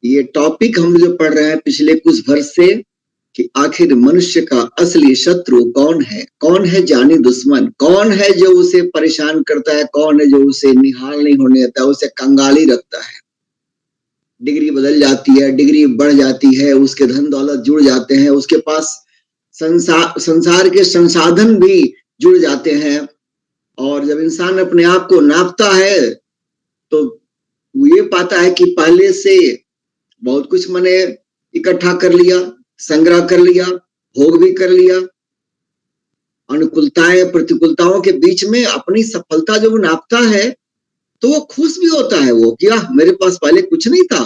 ये टॉपिक हम जो पढ़ रहे हैं पिछले कुछ वर्ष से कि आखिर मनुष्य का असली शत्रु कौन है जानी दुश्मन, कौन है जो उसे परेशान करता है, कौन है जो उसे निहाल नहीं होने देता, उसे कंगाली रखता है। डिग्री बदल जाती है, डिग्री बढ़ जाती है, उसके धन दौलत जुड़ जाते हैं, उसके पास संसार के संसाधन भी जुड़ जाते हैं। और जब इंसान अपने आप को नापता है तो वो ये पाता है कि पहले से बहुत कुछ मैंने इकट्ठा कर लिया, संग्रह कर लिया, भोग भी कर लिया। अनुकूलताएं प्रतिकूलताओं के बीच में अपनी सफलता जब वो नापता है तो वो खुश भी होता है। वो क्या मेरे पास पहले कुछ नहीं था,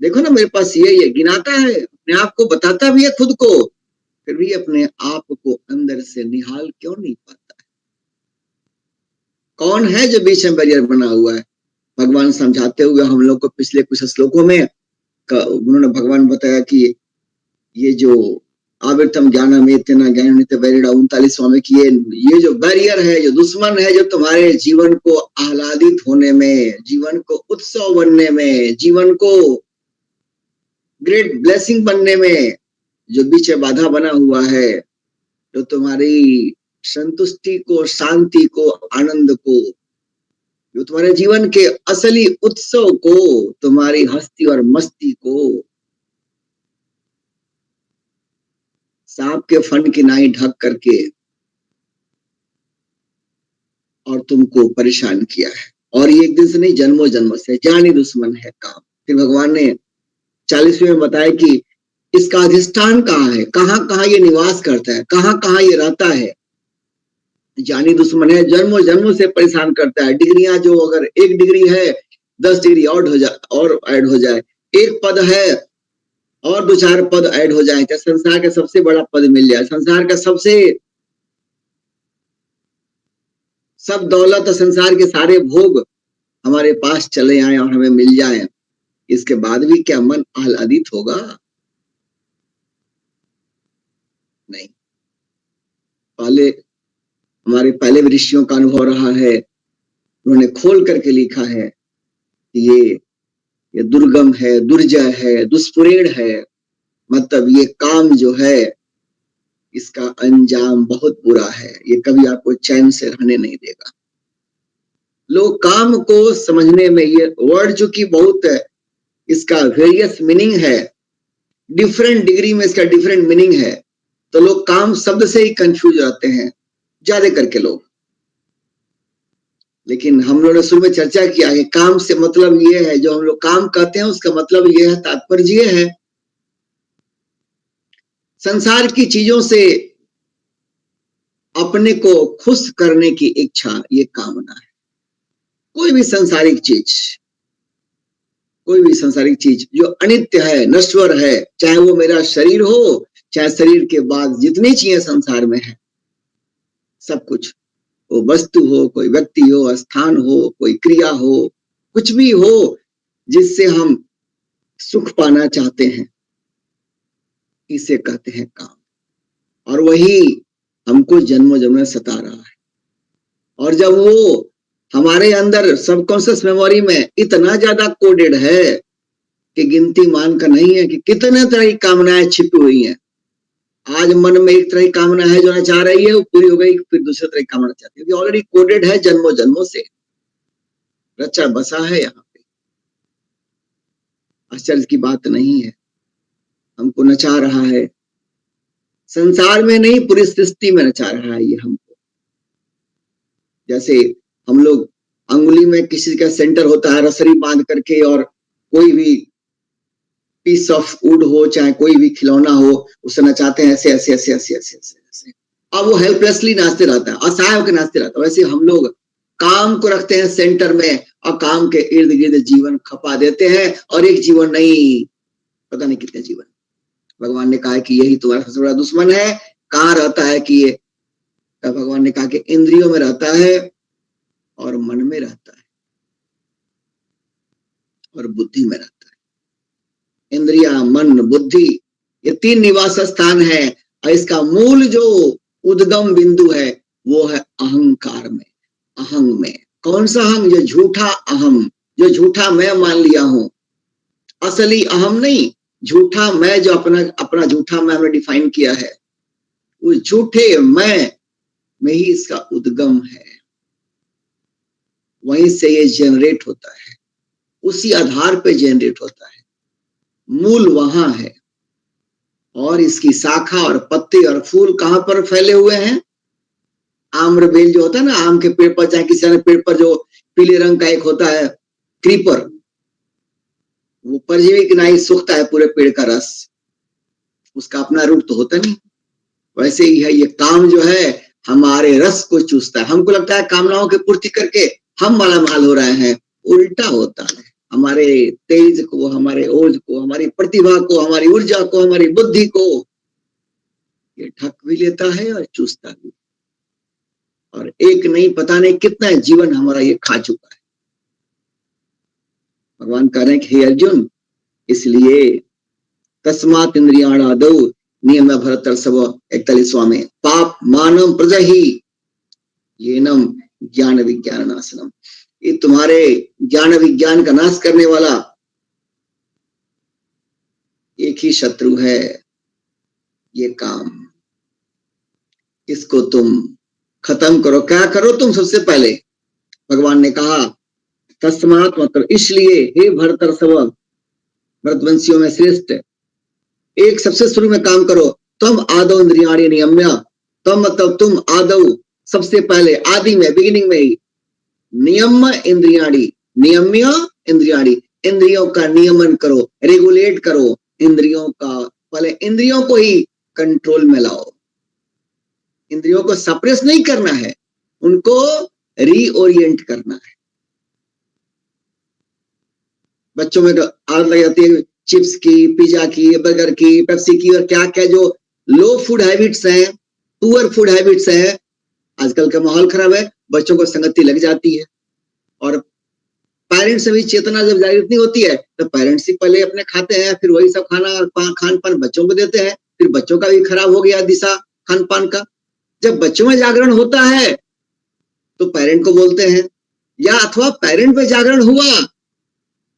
देखो ना मेरे पास ये गिनाता है, अपने आप को बताता भी है खुद को, फिर भी अपने आप को अंदर से निहाल क्यों नहीं पाता है? कौन है जो बीच में बैरियर बना हुआ है? भगवान समझाते हुए हम लोग को पिछले कुछ श्लोकों में उन्होंने भगवान बताया कि ये जो आवर्तम ज्ञानम एतेन ज्ञानान्वितो वैरिणा 39वां में कि ये जो बैरियर है, जो दुश्मन है, जो तुम्हारे जीवन को आह्लादित होने में, जीवन को उत्सव बनने में, जीवन को ग्रेट ब्लेसिंग बनने में जो बीच में बाधा बना हुआ है, जो तुम्हारी संतुष्टि को, शांति को, आनंद को, जो तुम्हारे जीवन के असली उत्सव को, तुम्हारी हस्ती और मस्ती को सांप के फन की नाई ढक करके और तुमको परेशान किया है। और ये एक दिन से नहीं, जन्मों जन्मों से जानी दुश्मन है काम। फिर भगवान ने 40वें में बताया कि इसका अधिष्ठान कहाँ है, कहाँ कहाँ ये निवास करता है, कहाँ कहाँ ये रहता है। जानी दुश्मन है, जन्मों जन्मों से परेशान करता है। डिग्रियां जो अगर 1 डिग्री है 10 डिग्री और ऐड हो जाए, एक पद है और 2-4 पद ऐड हो जाए, तो संसार का सबसे बड़ा पद मिल जाए, संसार का सब दौलत, संसार के सारे भोग हमारे पास चले आए और हमें मिल जाए, इसके बाद भी क्या मन आह्लादित होगा? नहीं। हमारे पहले ऋषियों का अनुभव रहा है, उन्होंने खोल करके लिखा है कि ये दुर्गम है, दुर्जय है, दुष्पूर्ण है, मतलब ये काम जो है इसका अंजाम बहुत बुरा है, ये कभी आपको चैन से रहने नहीं देगा। लोग काम को समझने में, ये वर्ड जो कि बहुत है, इसका वेरियस मीनिंग है, डिफरेंट डिग्री में इसका डिफरेंट मीनिंग है, तो लोग काम शब्द से ही कंफ्यूज रहते हैं ज्यादा करके लोग। लेकिन हम लोगों ने शुरू में चर्चा किया है काम से मतलब ये है, जो हम लोग काम कहते हैं उसका मतलब ये है, तात्पर्य ये है संसार की चीजों से अपने को खुश करने की इच्छा, ये कामना है। कोई भी सांसारिक चीज जो अनित्य है, नश्वर है, चाहे वो मेरा शरीर हो, चाहे शरीर के बाद जितनी चीजें संसार में है, सब कुछ, वो वस्तु हो, कोई व्यक्ति हो, स्थान हो, कोई क्रिया हो, कुछ भी हो जिससे हम सुख पाना चाहते हैं, इसे कहते हैं काम। और वही हमको जन्मों जन्म में सता रहा है। और जब वो हमारे अंदर सबकॉन्शियस मेमोरी में इतना ज्यादा कोडेड है कि गिनती मान का नहीं है कि कितने तरह की कामनाएं छिपी हुई हैं। आज मन में एक तरह की कामना है जो ना चाह रही है, वो पूरी हो गई, फिर दूसरे तरह की कामना चाहती है, ऑलरेडी कोडेड है, जन्मों जन्मों से रचा बसा है। यहाँ पे आश्चर्य की बात नहीं है, हमको नचा रहा है, संसार में नहीं पूरी सृष्टि में नचा रहा है ये हमको। जैसे हम लोग अंगुली में किसी का सेंटर होता है, रसरी बांध करके, और कोई भी पीस ऑफ वुड हो, चाहे कोई भी खिलौना हो, उसे नचाते हैं ऐसे ऐसे ऐसे ऐसे ऐसे ऐसे ऐसे, अब वो हेल्पलेसली नाचते रहता है, असहाय होकर नाचते रहता है। वैसे हम लोग काम को रखते हैं सेंटर में और काम के इर्द गिर्द जीवन खपा देते हैं, और एक जीवन नहीं, पता नहीं कितने जीवन। भगवान ने कहा कि यही तुम्हारा सबसे बड़ा दुश्मन है। कहाँ रहता है कि ये, भगवान ने कहा कि इंद्रियों में रहता है और मन में रहता है और बुद्धि में रहता है। इंद्रिया, मन, बुद्धि, ये 3 निवास स्थान है, और इसका मूल जो उद्गम बिंदु है वो है अहंकार में, अहंग में। कौन सा अहंग? जो झूठा अहम, जो झूठा मैं मान लिया हूं, असली अहम नहीं, झूठा मैं जो अपना झूठा मैं हमने डिफाइन किया है, उस झूठे मैं में ही इसका उद्गम है, वहीं से ये जनरेट होता है, उसी आधार पे जनरेट होता है, मूल वहां है। और इसकी शाखा और पत्ते और फूल कहां पर फैले हुए हैं? आम्र बेल जो होता है ना, आम के पेड़ पर, चाहे किसी अन्य पेड़ पर जो पीले रंग का एक होता है क्रीपर, वो परजीवी की नहीं सूखता है पूरे पेड़ का रस, उसका अपना रूप तो होता नहीं। वैसे ही है ये काम जो है, हमारे रस को चूसता है। हमको लगता है कामनाओं की पूर्ति करके हम मालामाल हो रहे हैं, उल्टा होता है। हमारे तेज को, हमारे ओज को, हमारी प्रतिभा को, हमारी ऊर्जा को, हमारी बुद्धि को ये ढक भी लेता है और चूसता भी। और एक नहीं, पता नहीं कितना जीवन हमारा ये खा चुका है। भगवान कह रहे हैं कि हे अर्जुन, इसलिए तस्मात् इंद्रियाणादौ नियम भरतर्षभ 41वां में पाप मानम प्रजहि येनम ज्ञान विज्ञान नाशनम, ये तुम्हारे ज्ञान विज्ञान का नाश करने वाला एक ही शत्रु है, ये काम। इसको तुम खत्म करो। क्या करो तुम? सबसे पहले भगवान ने कहा तस्मात् मतलब इसलिए, हे भरतर्षभ, भरतवंशियों में श्रेष्ठ, एक सबसे शुरू में काम करो। तुम आदौ इंद्रियाणि नियम्य, तुम मतलब तुम आदौ सबसे पहले, आदि में, बिगिनिंग में ही, नियम इंद्रियाणि, नियम्य इंद्रियाणि, इंद्रियों का नियमन करो, रेगुलेट करो इंद्रियों का। पहले इंद्रियों को ही कंट्रोल में लाओ, इंद्रियों को सप्रेस नहीं करना है, उनको रीओरिएंट करना है। बच्चों में आदत लग जाती है चिप्स की, पिज्जा की, बर्गर की, पेप्सी की, और क्या क्या जो लो फूड हैबिट्स हैं, पुअर फूड हैबिट्स हैं। आजकल का माहौल खराब है, बच्चों को संगति लग जाती है। और पेरेंट्स से भी चेतना जब जागृत नहीं होती है, तो पेरेंट्स ही पहले अपने खाते हैं, फिर वही सब खान पान बच्चों को देते हैं, फिर बच्चों का भी खराब हो गया दिशा खान पान का। जब बच्चों में जागरण होता है तो पेरेंट को बोलते हैं, या अथवा पेरेंट में जागरण हुआ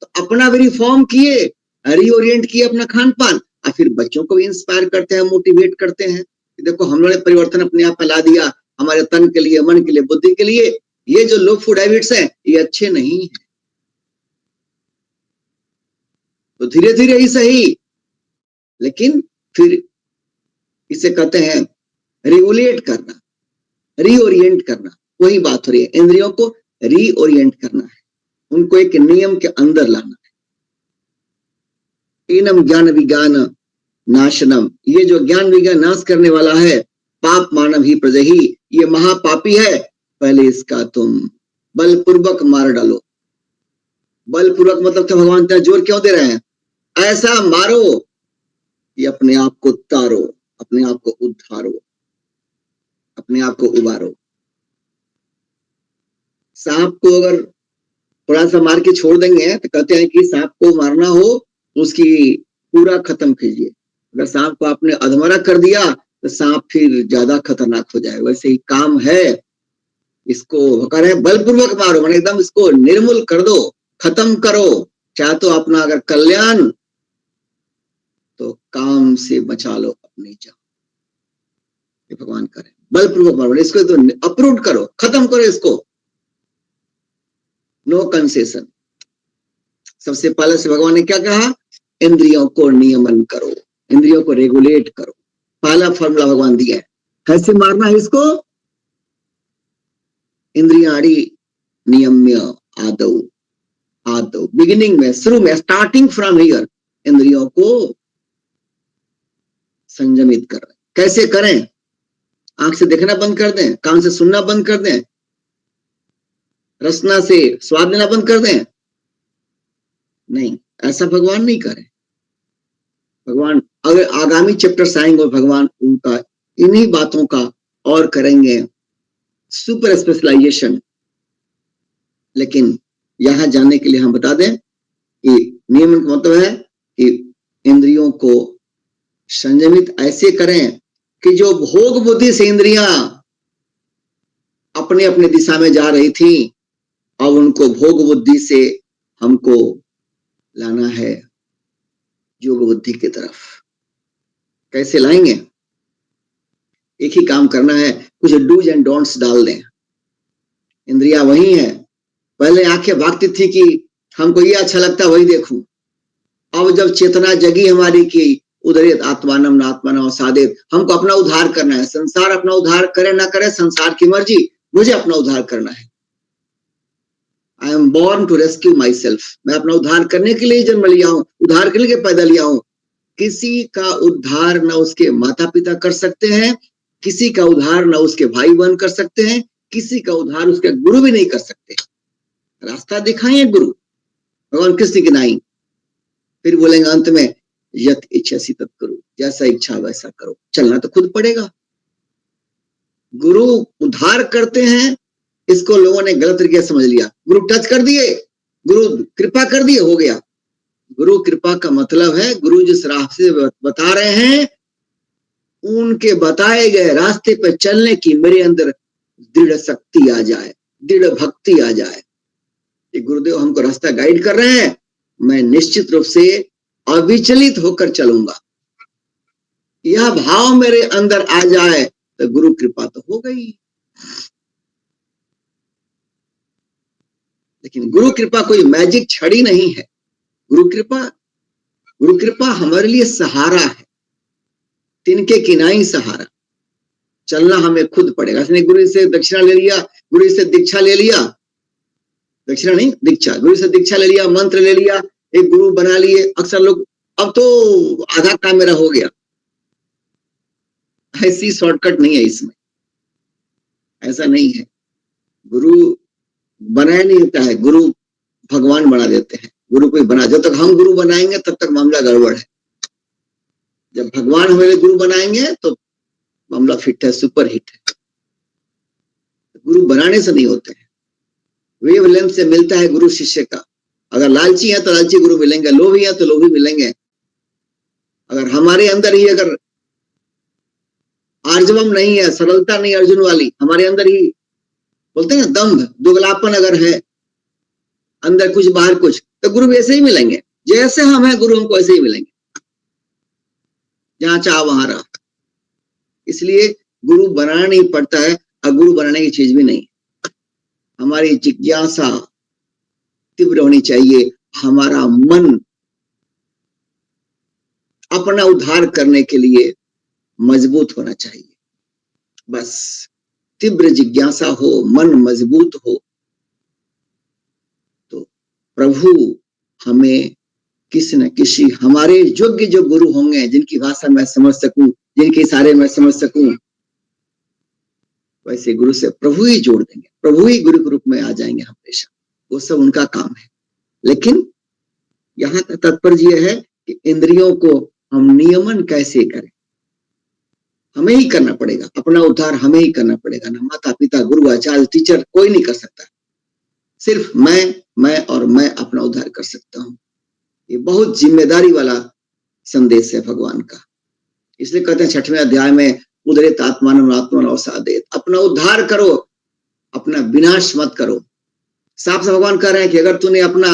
तो अपना भी रिफॉर्म किए, रीओरिएंट किए अपना खान पान, और फिर बच्चों को भी इंस्पायर करते हैं, मोटिवेट करते हैं। देखो हम लोगों ने परिवर्तन अपने आप में ला दिया, हमारे तन के लिए, मन के लिए, बुद्धि के लिए। ये जो लो फूड हैबिट्स हैं ये अच्छे नहीं है, तो धीरे धीरे ही सही, लेकिन फिर इसे कहते हैं रेगुलेट करना, रीओरिएंट करना। वही बात हो रही है, इंद्रियों को रीओरिएंट करना है, उनको एक नियम के अंदर लाना है। इनम ज्ञान विज्ञान नाशनम, ये जो ज्ञान विज्ञान नाश करने वाला है, पाप मानव ही प्रजहि, ये महापापी है, पहले इसका तुम बलपूर्वक मार डालो। बलपूर्वक मतलब तो भगवान तेरा जोर क्यों दे रहे हैं? ऐसा मारो ये अपने आप को तारो, अपने आप को उद्धारो, अपने आप को उबारो। सांप को अगर थोड़ा सा मार के छोड़ देंगे तो कहते हैं कि सांप को मारना हो तो उसकी पूरा खत्म कीजिए। अगर सांप को आपने अधमरा कर दिया तो सांप फिर ज्यादा खतरनाक हो जाए। वैसे ही काम है, इसको कह रहे हैं बलपूर्वक मारो, मैंने एकदम इसको निर्मूल कर दो, खत्म करो। चाहे तो अपना अगर कल्याण, तो काम से बचा लो अपनी जान। ये भगवान करे बलपूर्वक मारो, इसको तो अप्रूव करो, खत्म करो इसको, नो कंसेशन। सबसे पहले से भगवान ने क्या कहा? इंद्रियों को नियमन करो, इंद्रियों को रेगुलेट करो। पहला फॉर्मूला भगवान दिया है, कैसे मारना है इसको? इंद्रियाणि नियम्य आदौ, आदौ बिगिनिंग में, शुरू में, स्टार्टिंग फ्रॉम हियर, इंद्रियों को संयमित करें। कैसे करें? आंख से देखना बंद कर दें, कान से सुनना बंद कर दें, रसना से स्वाद लेना बंद कर दें? नहीं, ऐसा भगवान नहीं करे। भगवान अगर आगामी चैप्टर्स आएंगे, भगवान उनका इन्हीं बातों का और करेंगे सुपर स्पेशलाइजेशन। लेकिन यहां जानने के लिए हम बता दें कि नियमन का मतलब है कि इंद्रियों को संयमित ऐसे करें कि जो भोग बुद्धि से इंद्रियां अपने अपने दिशा में जा रही थी, अब उनको भोग बुद्धि से हमको लाना है योग बुद्धि की तरफ। कैसे लाएंगे? एक ही काम करना है, कुछ डूज एंड डोंट्स डाल दें। इंद्रिया वही है, पहले आंखें भागती थी कि हमको ये अच्छा लगता वही देखूं। अब जब चेतना जगी हमारी की उदरित आत्मानम नात्मानम साधित, हमको अपना उद्धार करना है। संसार अपना उद्धार करे ना करे, संसार की मर्जी, मुझे अपना उद्धार करना है। I am born to rescue myself. मैं अपना उद्धार करने के लिए जन्म लिया हूं, उद्धार के लिए पैदा लिया हूं। किसी का उद्धार न उसके माता पिता कर सकते हैं, किसी का उद्धार न उसके भाई बहन कर सकते हैं, किसी का उद्धार उसके गुरु भी नहीं कर सकते। रास्ता दिखाएं गुरु, भगवान कृष्ण की नाई, फिर बोलेंगे अंत में यत इच्छा तत् करो, जैसा इच्छा वैसा करो। चलना तो खुद पड़ेगा। गुरु उद्धार करते हैं, इसको लोगों ने गलत तरीके से समझ लिया। गुरु टच कर दिए, गुरु कृपा कर दिए, हो गया। गुरु कृपा का मतलब है गुरु जिस रास्ते से बता रहे हैं, उनके बताए गए रास्ते पर चलने की मेरे अंदर दृढ़ शक्ति आ जाए, दृढ़ भक्ति आ जाए। ये गुरुदेव हमको रास्ता गाइड कर रहे हैं, मैं निश्चित रूप से अविचलित होकर चलूंगा। यह भाव मेरे अंदर आ जाए तो गुरु कृपा तो हो गई। लेकिन गुरु कृपा कोई मैजिक छड़ी नहीं है। गुरु कृपा हमारे लिए सहारा है, तिनके किनाई सहारा। चलना हमें खुद पड़ेगा। इसने गुरु से दक्षिणा ले लिया, गुरु से दीक्षा ले लिया, दक्षिणा नहीं दीक्षा, गुरु से दीक्षा ले लिया, मंत्र ले लिया, एक गुरु बना लिए। अक्सर लोग अब तो आधा काम मेरा हो गया, ऐसी शॉर्टकट नहीं है इसमें, ऐसा नहीं है। गुरु बनाया नहीं होता है, गुरु भगवान बना देते हैं। गुरु कोई बना, जब तक हम गुरु बनाएंगे तब तक मामला गड़बड़ है। जब भगवान हमारे गुरु बनाएंगे तो मामला फिट है, सुपर हिट है। गुरु बनाने से नहीं होते हैं, वेवलेंथ से मिलता है गुरु शिष्य का। अगर लालची है तो लालची गुरु मिलेंगे, लोभी है तो लोभी मिलेंगे। अगर हमारे अंदर ही अगर आर्जवम नहीं है, सरलता नहीं अर्जुन वाली, हमारे अंदर ही बोलते हैं दम्भ दुगलापन अगर है, अंदर कुछ बाहर कुछ, तो गुरु भी ऐसे ही मिलेंगे। जैसे हम हैं गुरु हमको ऐसे ही मिलेंगे, जहां चाह वहां रहा। इसलिए गुरु बनाना नहीं पड़ता है, और गुरु बनाने की चीज भी नहीं। हमारी जिज्ञासा तीव्र होनी चाहिए, हमारा मन अपना उद्धार करने के लिए मजबूत होना चाहिए। बस तीव्र जिज्ञासा हो, मन मजबूत हो, तो प्रभु हमें किसी न किसी हमारे योग्य जो गुरु होंगे, जिनकी भाषा मैं समझ सकूं, जिनके इशारे मैं समझ सकूं, वैसे गुरु से प्रभु ही जोड़ देंगे। प्रभु ही गुरु के रूप में आ जाएंगे हमेशा, वो सब उनका काम है। लेकिन यहाँ का तात्पर्य यह है कि इंद्रियों को हम नियमन कैसे करें, हमें ही करना पड़ेगा। अपना उद्धार हमें ही करना पड़ेगा। ना माता पिता गुरु आचार्य टीचर कोई नहीं कर सकता, सिर्फ मैं और मैं अपना उद्धार कर सकता हूँ। ये बहुत जिम्मेदारी वाला संदेश है भगवान का। इसलिए कहते हैं 6वें अध्याय में उदरित आत्मानम आत्मानम साधेत, अपना उद्धार करो, अपना विनाश मत करो। साफ से भगवान कह रहे हैं कि अगर तूने अपना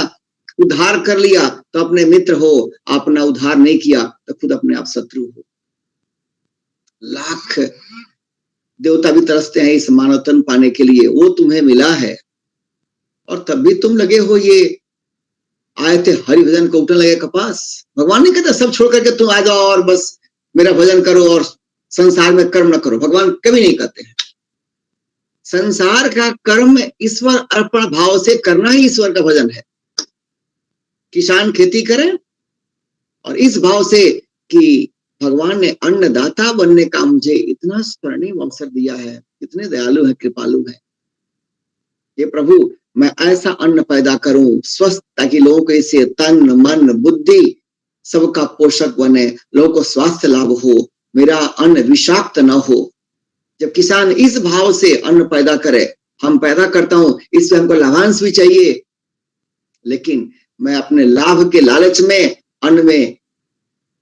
उद्धार कर लिया तो अपने मित्र हो, अपना उद्धार नहीं किया तो खुद अपने आप शत्रु हो। लाख देवता भी तरसते हैं इस मानव तन पाने के लिए, वो तुम्हें मिला है और तब भी तुम लगे हो ये आए थे हरि भजन को उठने लगे कपास। भगवान नहीं कहते सब छोड़ करके तुम आ जाओ और बस मेरा भजन करो और संसार में कर्म न करो। भगवान कभी नहीं कहते हैं। संसार का कर्म ईश्वर अर्पण भाव से करना ही ईश्वर का भजन है। किसान खेती करें और इस भाव से कि भगवान ने अन्नदाता बनने का मुझे इतना स्वर्णिम अवसर दिया है, इतने दयालु है, कृपालु है। ये प्रभु मैं ऐसा अन्न पैदा करूं स्वस्थ, ताकि लोगों को इससे तन मन बुद्धि सबका पोषक बने, लोगों को स्वास्थ्य लाभ हो, मेरा अन्न विषाक्त न हो। जब किसान इस भाव से अन्न पैदा करे, हम पैदा करता हूं, इससे हमको लाभांश भी चाहिए, लेकिन मैं अपने लाभ के लालच में अन्न में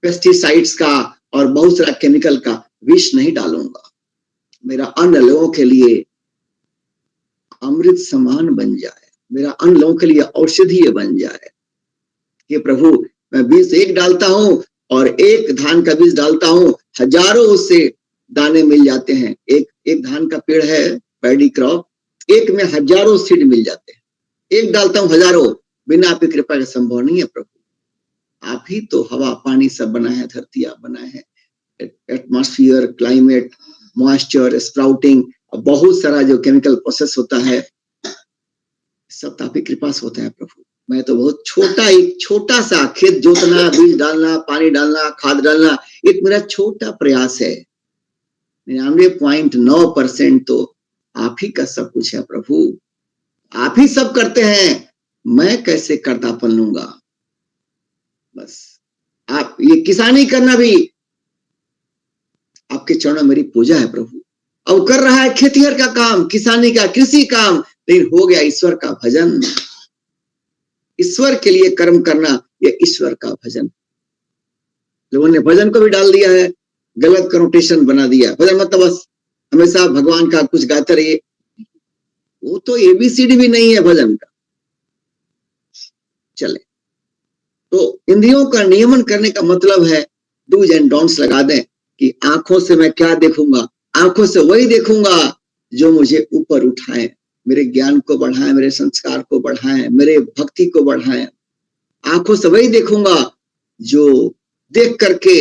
पेस्टिसाइड्स का और बहुत सारा केमिकल का विष नहीं डालूंगा। मेरा अन्न लोगों के लिए अमृत समान बन जाए, मेरा अन्न लोगों के लिए औषधीय बन जाए। ये प्रभु मैं बीज एक डालता हूँ और एक धान का बीज डालता हूँ, हजारों उससे दाने मिल जाते हैं। एक धान का पेड़ है, पैडी क्रॉप, एक में हजारों सीड मिल जाते हैं। एक डालता हूँ हजारों, बिना आपकी कृपा के संभव नहीं है प्रभु। आप ही तो हवा पानी सब बनाए हैं, धरती आप बनाए हैं, एटमॉस्फेयर, क्लाइमेट, मॉइस्चर, स्प्राउटिंग, बहुत सारा जो केमिकल प्रोसेस होता है, सब तो आपकी कृपा से होता है प्रभु। मैं तो बहुत छोटा सा खेत जोतना, बीज डालना, पानी डालना, खाद डालना, एक मेरा छोटा प्रयास है। 99.9% तो आप ही का सब कुछ है प्रभु। आप ही सब करते हैं, मैं कैसे कर्तापन लूंगा। बस आप ये किसानी करना भी आपके चरणों मेरी पूजा है प्रभु। अब कर रहा है खेतीहर का काम, किसानी का, कृषि काम, लेकिन हो गया ईश्वर का भजन। ईश्वर के लिए कर्म करना, ये ईश्वर का भजन। लोगों ने भजन को भी डाल दिया है, गलत कनोटेशन बना दिया। भजन मतलब बस हमेशा भगवान का कुछ गाते रहिए, वो तो एबीसीडी भी नहीं है भजन का। चले, तो इंद्रियों का नियमन करने का मतलब है डूज एंड डोंट्स लगा दें कि आंखों से मैं क्या देखूंगा, आंखों से वही देखूंगा जो मुझे ऊपर उठाए, मेरे ज्ञान को बढ़ाए, मेरे संस्कार को बढ़ाए, मेरे भक्ति को बढ़ाए। आंखों से वही देखूंगा जो देख करके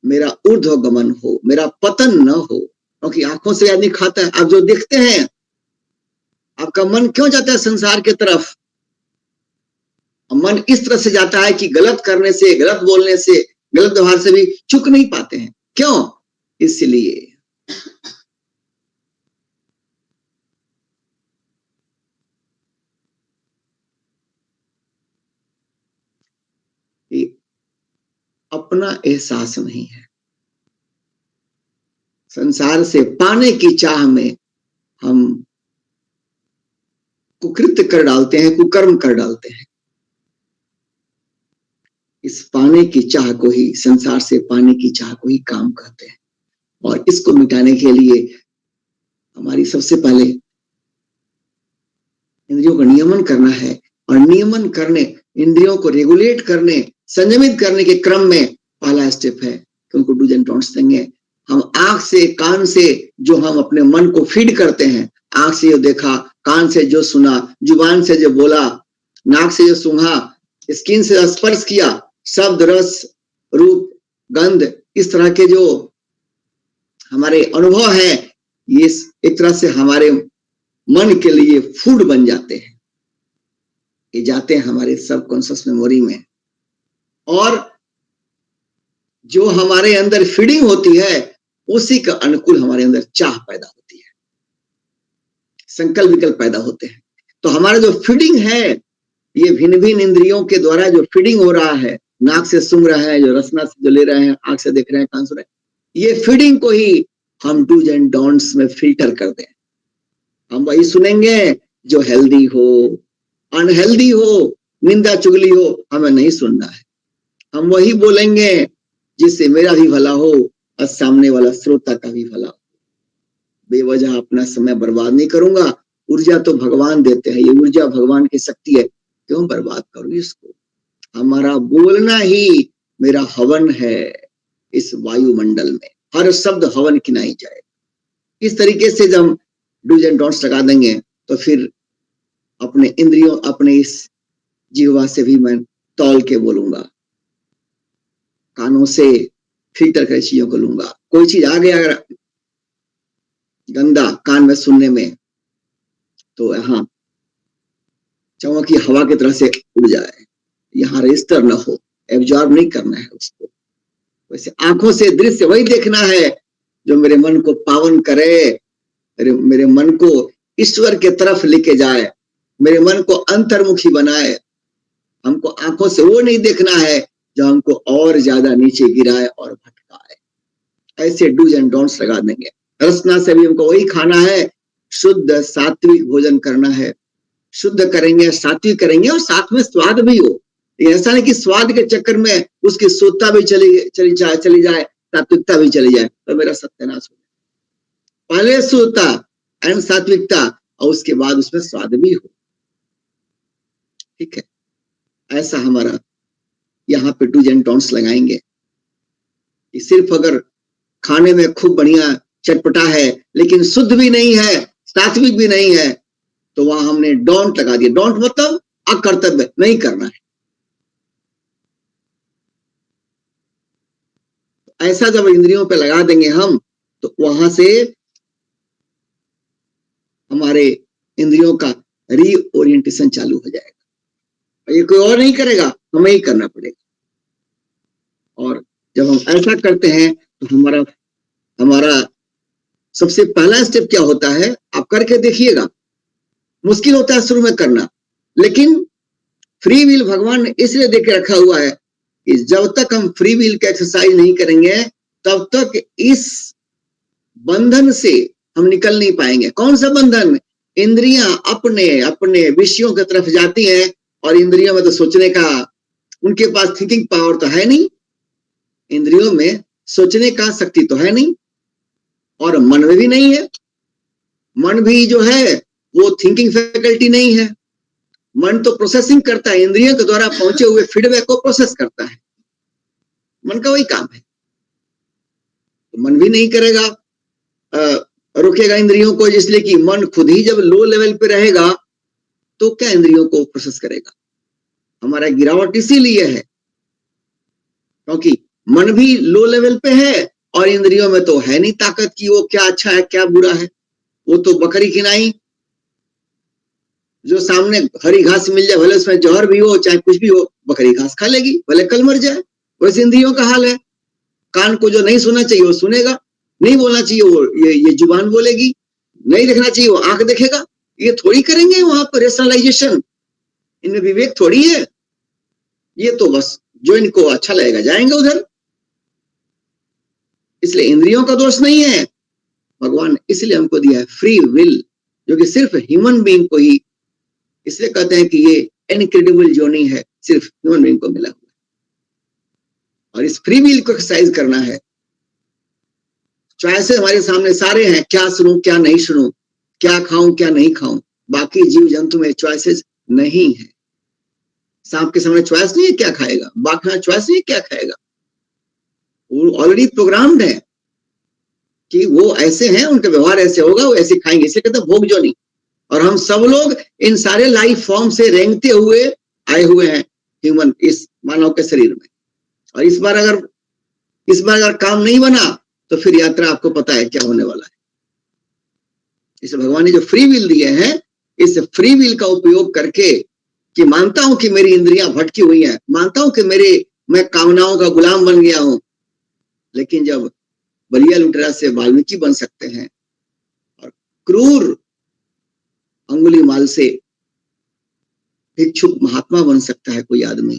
मेरा ऊर्ध्वगमन हो, मेरा पतन न हो। क्योंकि आंखों से आदमी खाता है। आप जो देखते हैं, आपका मन क्यों जाता है संसार की तरफ? मन इस तरह से जाता है कि गलत करने से, गलत बोलने से, गलत व्यवहार से भी चूक नहीं पाते हैं। क्यों? इसलिए अपना एहसास नहीं है। संसार से पाने की चाह में हम कुकृत्य कर डालते हैं, कुकर्म कर डालते हैं। इस पाने की चाह को ही, संसार से पाने की चाह को ही काम कहते हैं। और इसको मिटाने के लिए हमारी सबसे पहले इंद्रियों का नियमन करना है। और नियमन करने, इंद्रियों को रेगुलेट करने, संयमित करने के क्रम में पहला स्टेप है कि उनको डूज एंड डोंट्स देंगे। हम आंख से, कान से जो हम अपने मन को फीड करते हैं, आंख से जो देखा, कान से जो सुना, जुबान से जो बोला, नाक से जो सूंघा, स्किन से स्पर्श किया, शब्द, रस, रूप, गंध, इस तरह के जो हमारे अनुभव है, ये एक तरह से हमारे मन के लिए फूड बन जाते हैं। ये जाते हैं हमारे सबकॉन्शियस मेमोरी में, और जो हमारे अंदर फीडिंग होती है, उसी का अनुकूल हमारे अंदर चाह पैदा होती है, संकल्प विकल्प पैदा होते हैं। तो हमारा जो फीडिंग है, ये भिन्न भिन्न इंद्रियों के द्वारा जो फीडिंग हो रहा है, नाक से सूंघ रहा है, जो रसना से जो ले रहे हैं, आंख से देख रहे हैं, कान सुन रहे हैं, ये फीडिंग को ही हम डूज एंड डोंट्स में फिल्टर कर दें। हम वही सुनेंगे जो हेल्दी हो, अनहेल्दी हो, निंदा चुगली हो, हमें नहीं सुनना है। हम वही बोलेंगे जिससे मेरा भी भला हो और सामने वाला श्रोता का भी भला हो। बेवजह अपना समय बर्बाद नहीं करूंगा। ऊर्जा तो भगवान देते हैं, ये ऊर्जा भगवान की शक्ति है, क्यों बर्बाद करूं इसको? हमारा बोलना ही मेरा हवन है इस वायुमंडल में, हर शब्द हवन किनाई जाए। इस तरीके से जब हम डूज एंड डोंट्स लगा देंगे, तो फिर अपने इंद्रियों, अपने इस जीवा से भी मैं तौल के बोलूंगा, कानों से फिल्टर कर चीजों को लूंगा। कोई चीज आ गया अगर गंदा कान में सुनने में, तो यहाँ चाहूंगा कि हवा की तरह से उड़ जाए, यहाँ रजिस्टर न हो, एब्जॉर्ब नहीं करना है उसको। वैसे आंखों से दृश्य वही देखना है जो मेरे मन को पावन करे, मेरे मन को ईश्वर के तरफ लेके जाए, मेरे मन को अंतर्मुखी बनाए। हमको आंखों से वो नहीं देखना है जो हमको और ज्यादा नीचे गिराए और भटकाए। ऐसे डूज एंड डोंट्स लगा देंगे। रसना से भी हमको वही खाना है, शुद्ध सात्विक भोजन करना है। शुद्ध करेंगे, सात्विक करेंगे, और साथ में स्वाद भी हो। ऐसा नहीं कि स्वाद के चक्कर में उसकी शुद्धता भी चली जाए, सात्विकता भी चली जाए, तो मेरा सत्यानाश हो जाए। पहले शुद्धता एंड सात्विकता, और उसके बाद उसमें स्वाद भी हो। ठीक है, ऐसा हमारा यहाँ पे डूज एंड डोंट्स लगाएंगे। सिर्फ अगर खाने में खूब बढ़िया चटपटा है लेकिन शुद्ध भी नहीं है, सात्विक भी नहीं है, तो वहां हमने डोंट लगा दिया। डोंट मतलब अकर्तव्य, नहीं करना है। ऐसा जब इंद्रियों पे लगा देंगे हम, तो वहां से हमारे इंद्रियों का रीओरिएंटेशन चालू हो जाएगा। ये कोई और नहीं करेगा, हमें ही करना पड़ेगा। और जब हम ऐसा करते हैं तो हमारा सबसे पहला स्टेप क्या होता है, आप करके देखिएगा। मुश्किल होता है शुरू में करना, लेकिन फ्री विल भगवान ने इसलिए देके रखा हुआ है कि जब तक हम फ्री विल का एक्सरसाइज नहीं करेंगे, तब तक इस बंधन से हम निकल नहीं पाएंगे। कौन सा बंधन? इंद्रियां अपने अपने विषयों की तरफ जाती हैं, और इंद्रियों में तो सोचने का, उनके पास थिंकिंग पावर तो है नहीं, इंद्रियों में सोचने का शक्ति तो है नहीं, और मन में भी नहीं है। मन भी जो है वो थिंकिंग फैकल्टी नहीं है। मन तो प्रोसेसिंग करता है, इंद्रियों के द्वारा पहुंचे हुए फीडबैक को प्रोसेस करता है। मन का वही काम है। तो मन भी नहीं करेगा, रोकेगा इंद्रियों को, इसलिए कि मन खुद ही जब लो लेवल पे रहेगा तो क्या इंद्रियों को प्रोसेस करेगा। हमारा गिरावट इसीलिए है क्योंकि मन भी लो लेवल पे है और इंद्रियों में तो है नहीं ताकत की वो क्या अच्छा है क्या बुरा है। वो तो बकरी खिलाई, जो सामने हरी घास मिल जाए, भले उसमें जहर भी हो चाहे कुछ भी हो, बकरी घास खा लेगी, भले कल मर जाए। वैसे इंद्रियों का हाल है। कान को जो नहीं सुनना चाहिए वो सुनेगा, नहीं बोलना चाहिए वो ये जुबान बोलेगी, नहीं देखना चाहिए वो आंख देखेगा। ये थोड़ी करेंगे वहां पर रेशनलाइजेशन, इनमें विवेक थोड़ी है। ये तो बस जो इनको अच्छा लगेगा जाएंगे उधर। इसलिए इंद्रियों का दोष नहीं है, भगवान ने इसलिए हमको दिया है फ्री विल, जो कि सिर्फ ह्यूमन बीइंग को ही, इसलिए कहते हैं कि ये इनक्रेडिबल जर्नी है, सिर्फ ह्यूमन बीइंग को मिला हुआ है। और इस फ्री विल को एक्सरसाइज करना है। चॉइसेस हमारे सामने सारे हैं, क्या सुनूं क्या नहीं सुनूं, क्या खाऊं क्या नहीं खाऊं। बाकी जीव जंतु में चॉइसेस नहीं है। सांप के सामने चॉइस नहीं है क्या खाएगा, बाघ में चॉइस नहीं है क्या खाएगा। वो ऑलरेडी प्रोग्राम्ड है कि वो ऐसे हैं, उनका व्यवहार ऐसे होगा, वो ऐसे खाएंगे, इसे कहते हैं भोग जोनी। और हम सब लोग इन सारे लाइफ फॉर्म से रेंगते हुए आए हुए हैं ह्यूमन, इस मानव के शरीर में। और इस बार अगर काम नहीं बना तो फिर यात्रा आपको पता है क्या होने वाला है। इसे भगवान ने जो फ्री विल दिए हैं, इस फ्री विल का उपयोग करके, कि मानता हूं कि मेरी इंद्रियां भटकी हुई हैं, मानता हूं कि मैं कामनाओं का गुलाम बन गया हूं, लेकिन जब बलिया लुटेरा से वाल्मीकि बन सकते हैं और क्रूर अंगुलीमाल से भिक्षुक महात्मा बन सकता है कोई आदमी,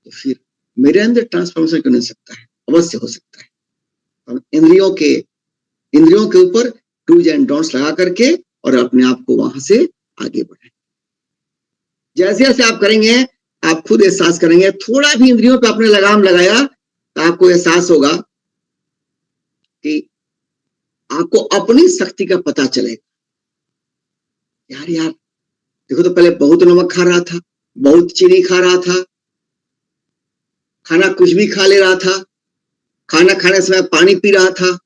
तो फिर मेरे अंदर ट्रांसफॉर्मेशन क्यों नहीं सकता है? अवश्य हो सकता है। हम इंद्रियों के ऊपर डूज एंड डोंट्स लगा करके और अपने आप को वहां से आगे बढ़ाएं। जैसे जैसे आप करेंगे, आप खुद एहसास करेंगे, थोड़ा भी इंद्रियों पे आपने लगाम लगाया तो आपको एहसास होगा कि आपको अपनी शक्ति का पता चलेगा। यार देखो, तो पहले बहुत नमक खा रहा था, बहुत चीनी खा रहा था, खाना कुछ भी खा ले रहा था, खाना खाने समय पानी पी रहा था,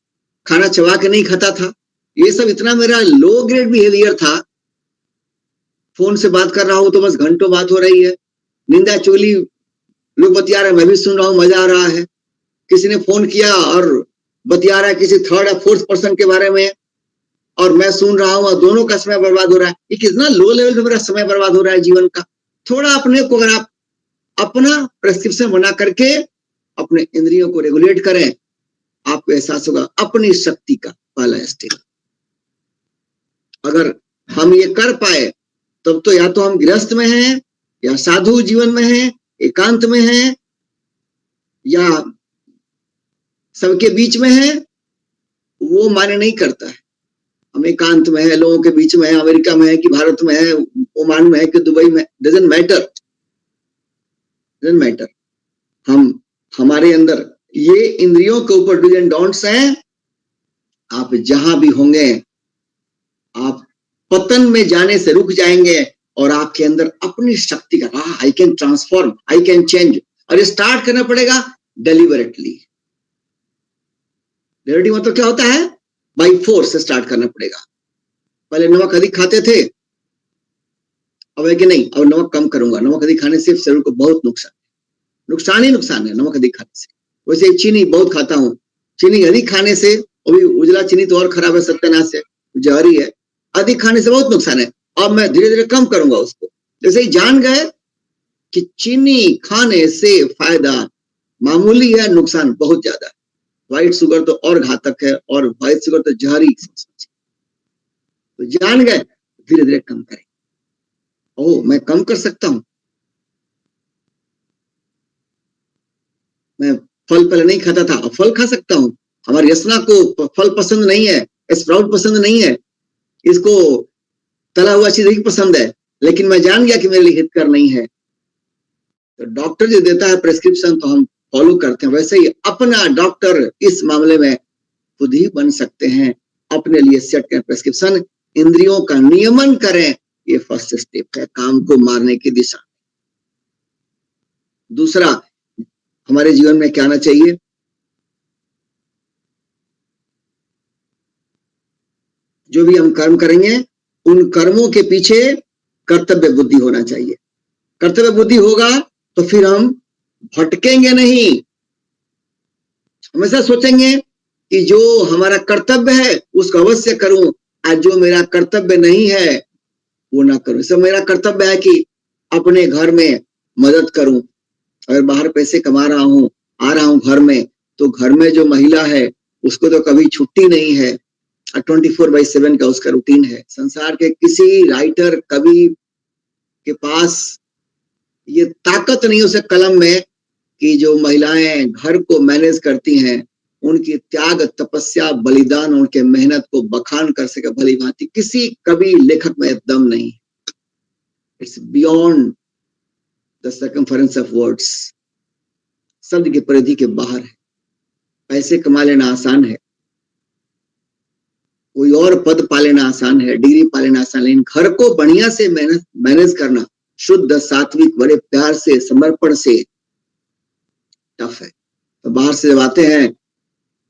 खाना चबा के नहीं खाता था। ये सब इतना मेरा लो ग्रेड बिहेवियर था। फोन से बात कर रहा हूं तो बस घंटों बात हो रही है, निंदा चोली लोग बतिया रहे, मैं भी सुन रहा हूं, मजा आ रहा है। किसी ने फोन किया और बतिया रहा है किसी थर्ड या फोर्थ पर्सन के बारे में, और मैं सुन रहा हूं, और दोनों का समय बर्बाद हो रहा है। ये कितना लो लेवल पे मेरा समय बर्बाद हो रहा है जीवन का। थोड़ा अपने को, अगर आप अपना प्रेस्क्रिप्शन बना करके अपने इंद्रियों को रेगुलेट करें, आपको एहसास होगा अपनी शक्ति का पहला स्टेप। अगर हम ये कर पाए तब तो या तो हम गृहस्थ में हैं, या साधु जीवन में हैं, एकांत में हैं, या सबके बीच में हैं, वो माने नहीं करता है। हम एकांत में है, लोगों के बीच में है, अमेरिका में है कि भारत में है, ओमान में है कि दुबई में, डजंट मैटर। हमारे अंदर ये इंद्रियों के ऊपर डूज एंड डोंट्स हैं। आप जहां भी होंगे, आप पतन में जाने से रुक जाएंगे, और आपके अंदर अपनी शक्ति का I can transform, I can change, और ये स्टार्ट करना पड़ेगा डेलिबरेटली। डेलिबरेटली मतलब क्या होता है? बाई फोर्स से स्टार्ट करना पड़ेगा। पहले नमक अधिक खाते थे, अब है कि नहीं, अब नमक कम करूंगा। नमक अधिक खाने से शरीर को बहुत नुकसान ही नुकसान है नमक अधिक खाने से। वैसे चीनी बहुत खाता हूँ, चीनी अधिक खाने से, अभी उजला चीनी तो और खराब है, सत्यानाश है, जहरी है, अधिक खाने से बहुत नुकसान है। अब मैं धीरे धीरे कम करूंगा उसको। जैसे ही जान गए कि चीनी खाने से फायदा मामूली है, नुकसान बहुत ज्यादा है। व्हाइट शुगर तो और घातक है, और व्हाइट शुगर तो जहरी। तो जान गए, धीरे धीरे कम करें। ओह, मैं कम कर सकता हूं। मैं फल पहले नहीं खाता था, अब फल खा सकता हूँ। हमारी रचना को फल पसंद नहीं है, स्प्राउट पसंद नहीं है, इसको तला हुआ चीज नहीं पसंद है, लेकिन मैं जान गया कि मेरे लिए हितकर नहीं है। तो डॉक्टर जो देता है प्रेस्क्रिप्शन तो हम फॉलो करते हैं। वैसे ही अपना डॉक्टर इस मामले में खुद ही बन सकते हैं। अपने लिए सेट करें प्रेस्क्रिप्शन, इंद्रियों का नियमन करें। ये फर्स्ट स्टेप है काम को मारने की दिशा। दूसरा, हमारे जीवन में क्या आना चाहिए? जो भी हम कर्म करेंगे, उन कर्मों के पीछे कर्तव्य बुद्धि होना चाहिए। कर्तव्य बुद्धि होगा तो फिर हम भटकेंगे नहीं। हमेशा सोचेंगे कि जो हमारा कर्तव्य है उसको अवश्य करूं, और जो मेरा कर्तव्य नहीं है वो ना करूं। सब मेरा कर्तव्य है कि अपने घर में मदद करूं। अगर बाहर पैसे कमा रहा हूं, आ रहा हूं घर में, तो घर में जो महिला है उसको तो कभी छुट्टी नहीं है, 24/7 का उसका रूटीन है। संसार के किसी राइटर कवि के पास ये ताकत नहीं उसे कलम में कि जो महिलाएं घर को मैनेज करती हैं उनकी त्याग, तपस्या, बलिदान, उनके मेहनत को बखान कर सके भली भांति। किसी कवि लेखक में दम नहीं। It's beyond the circumference of words. शब्द की परिधि के बाहर है। पैसे कमा लेना आसान है, कोई और पद पा लेना आसान है, डिग्री पा लेना आसान है, लेकिन घर को बढ़िया से मैनेज करना शुद्ध, सात्विक, बड़े प्यार से, समर्पण से टफ है। तो बाहर से जब आते हैं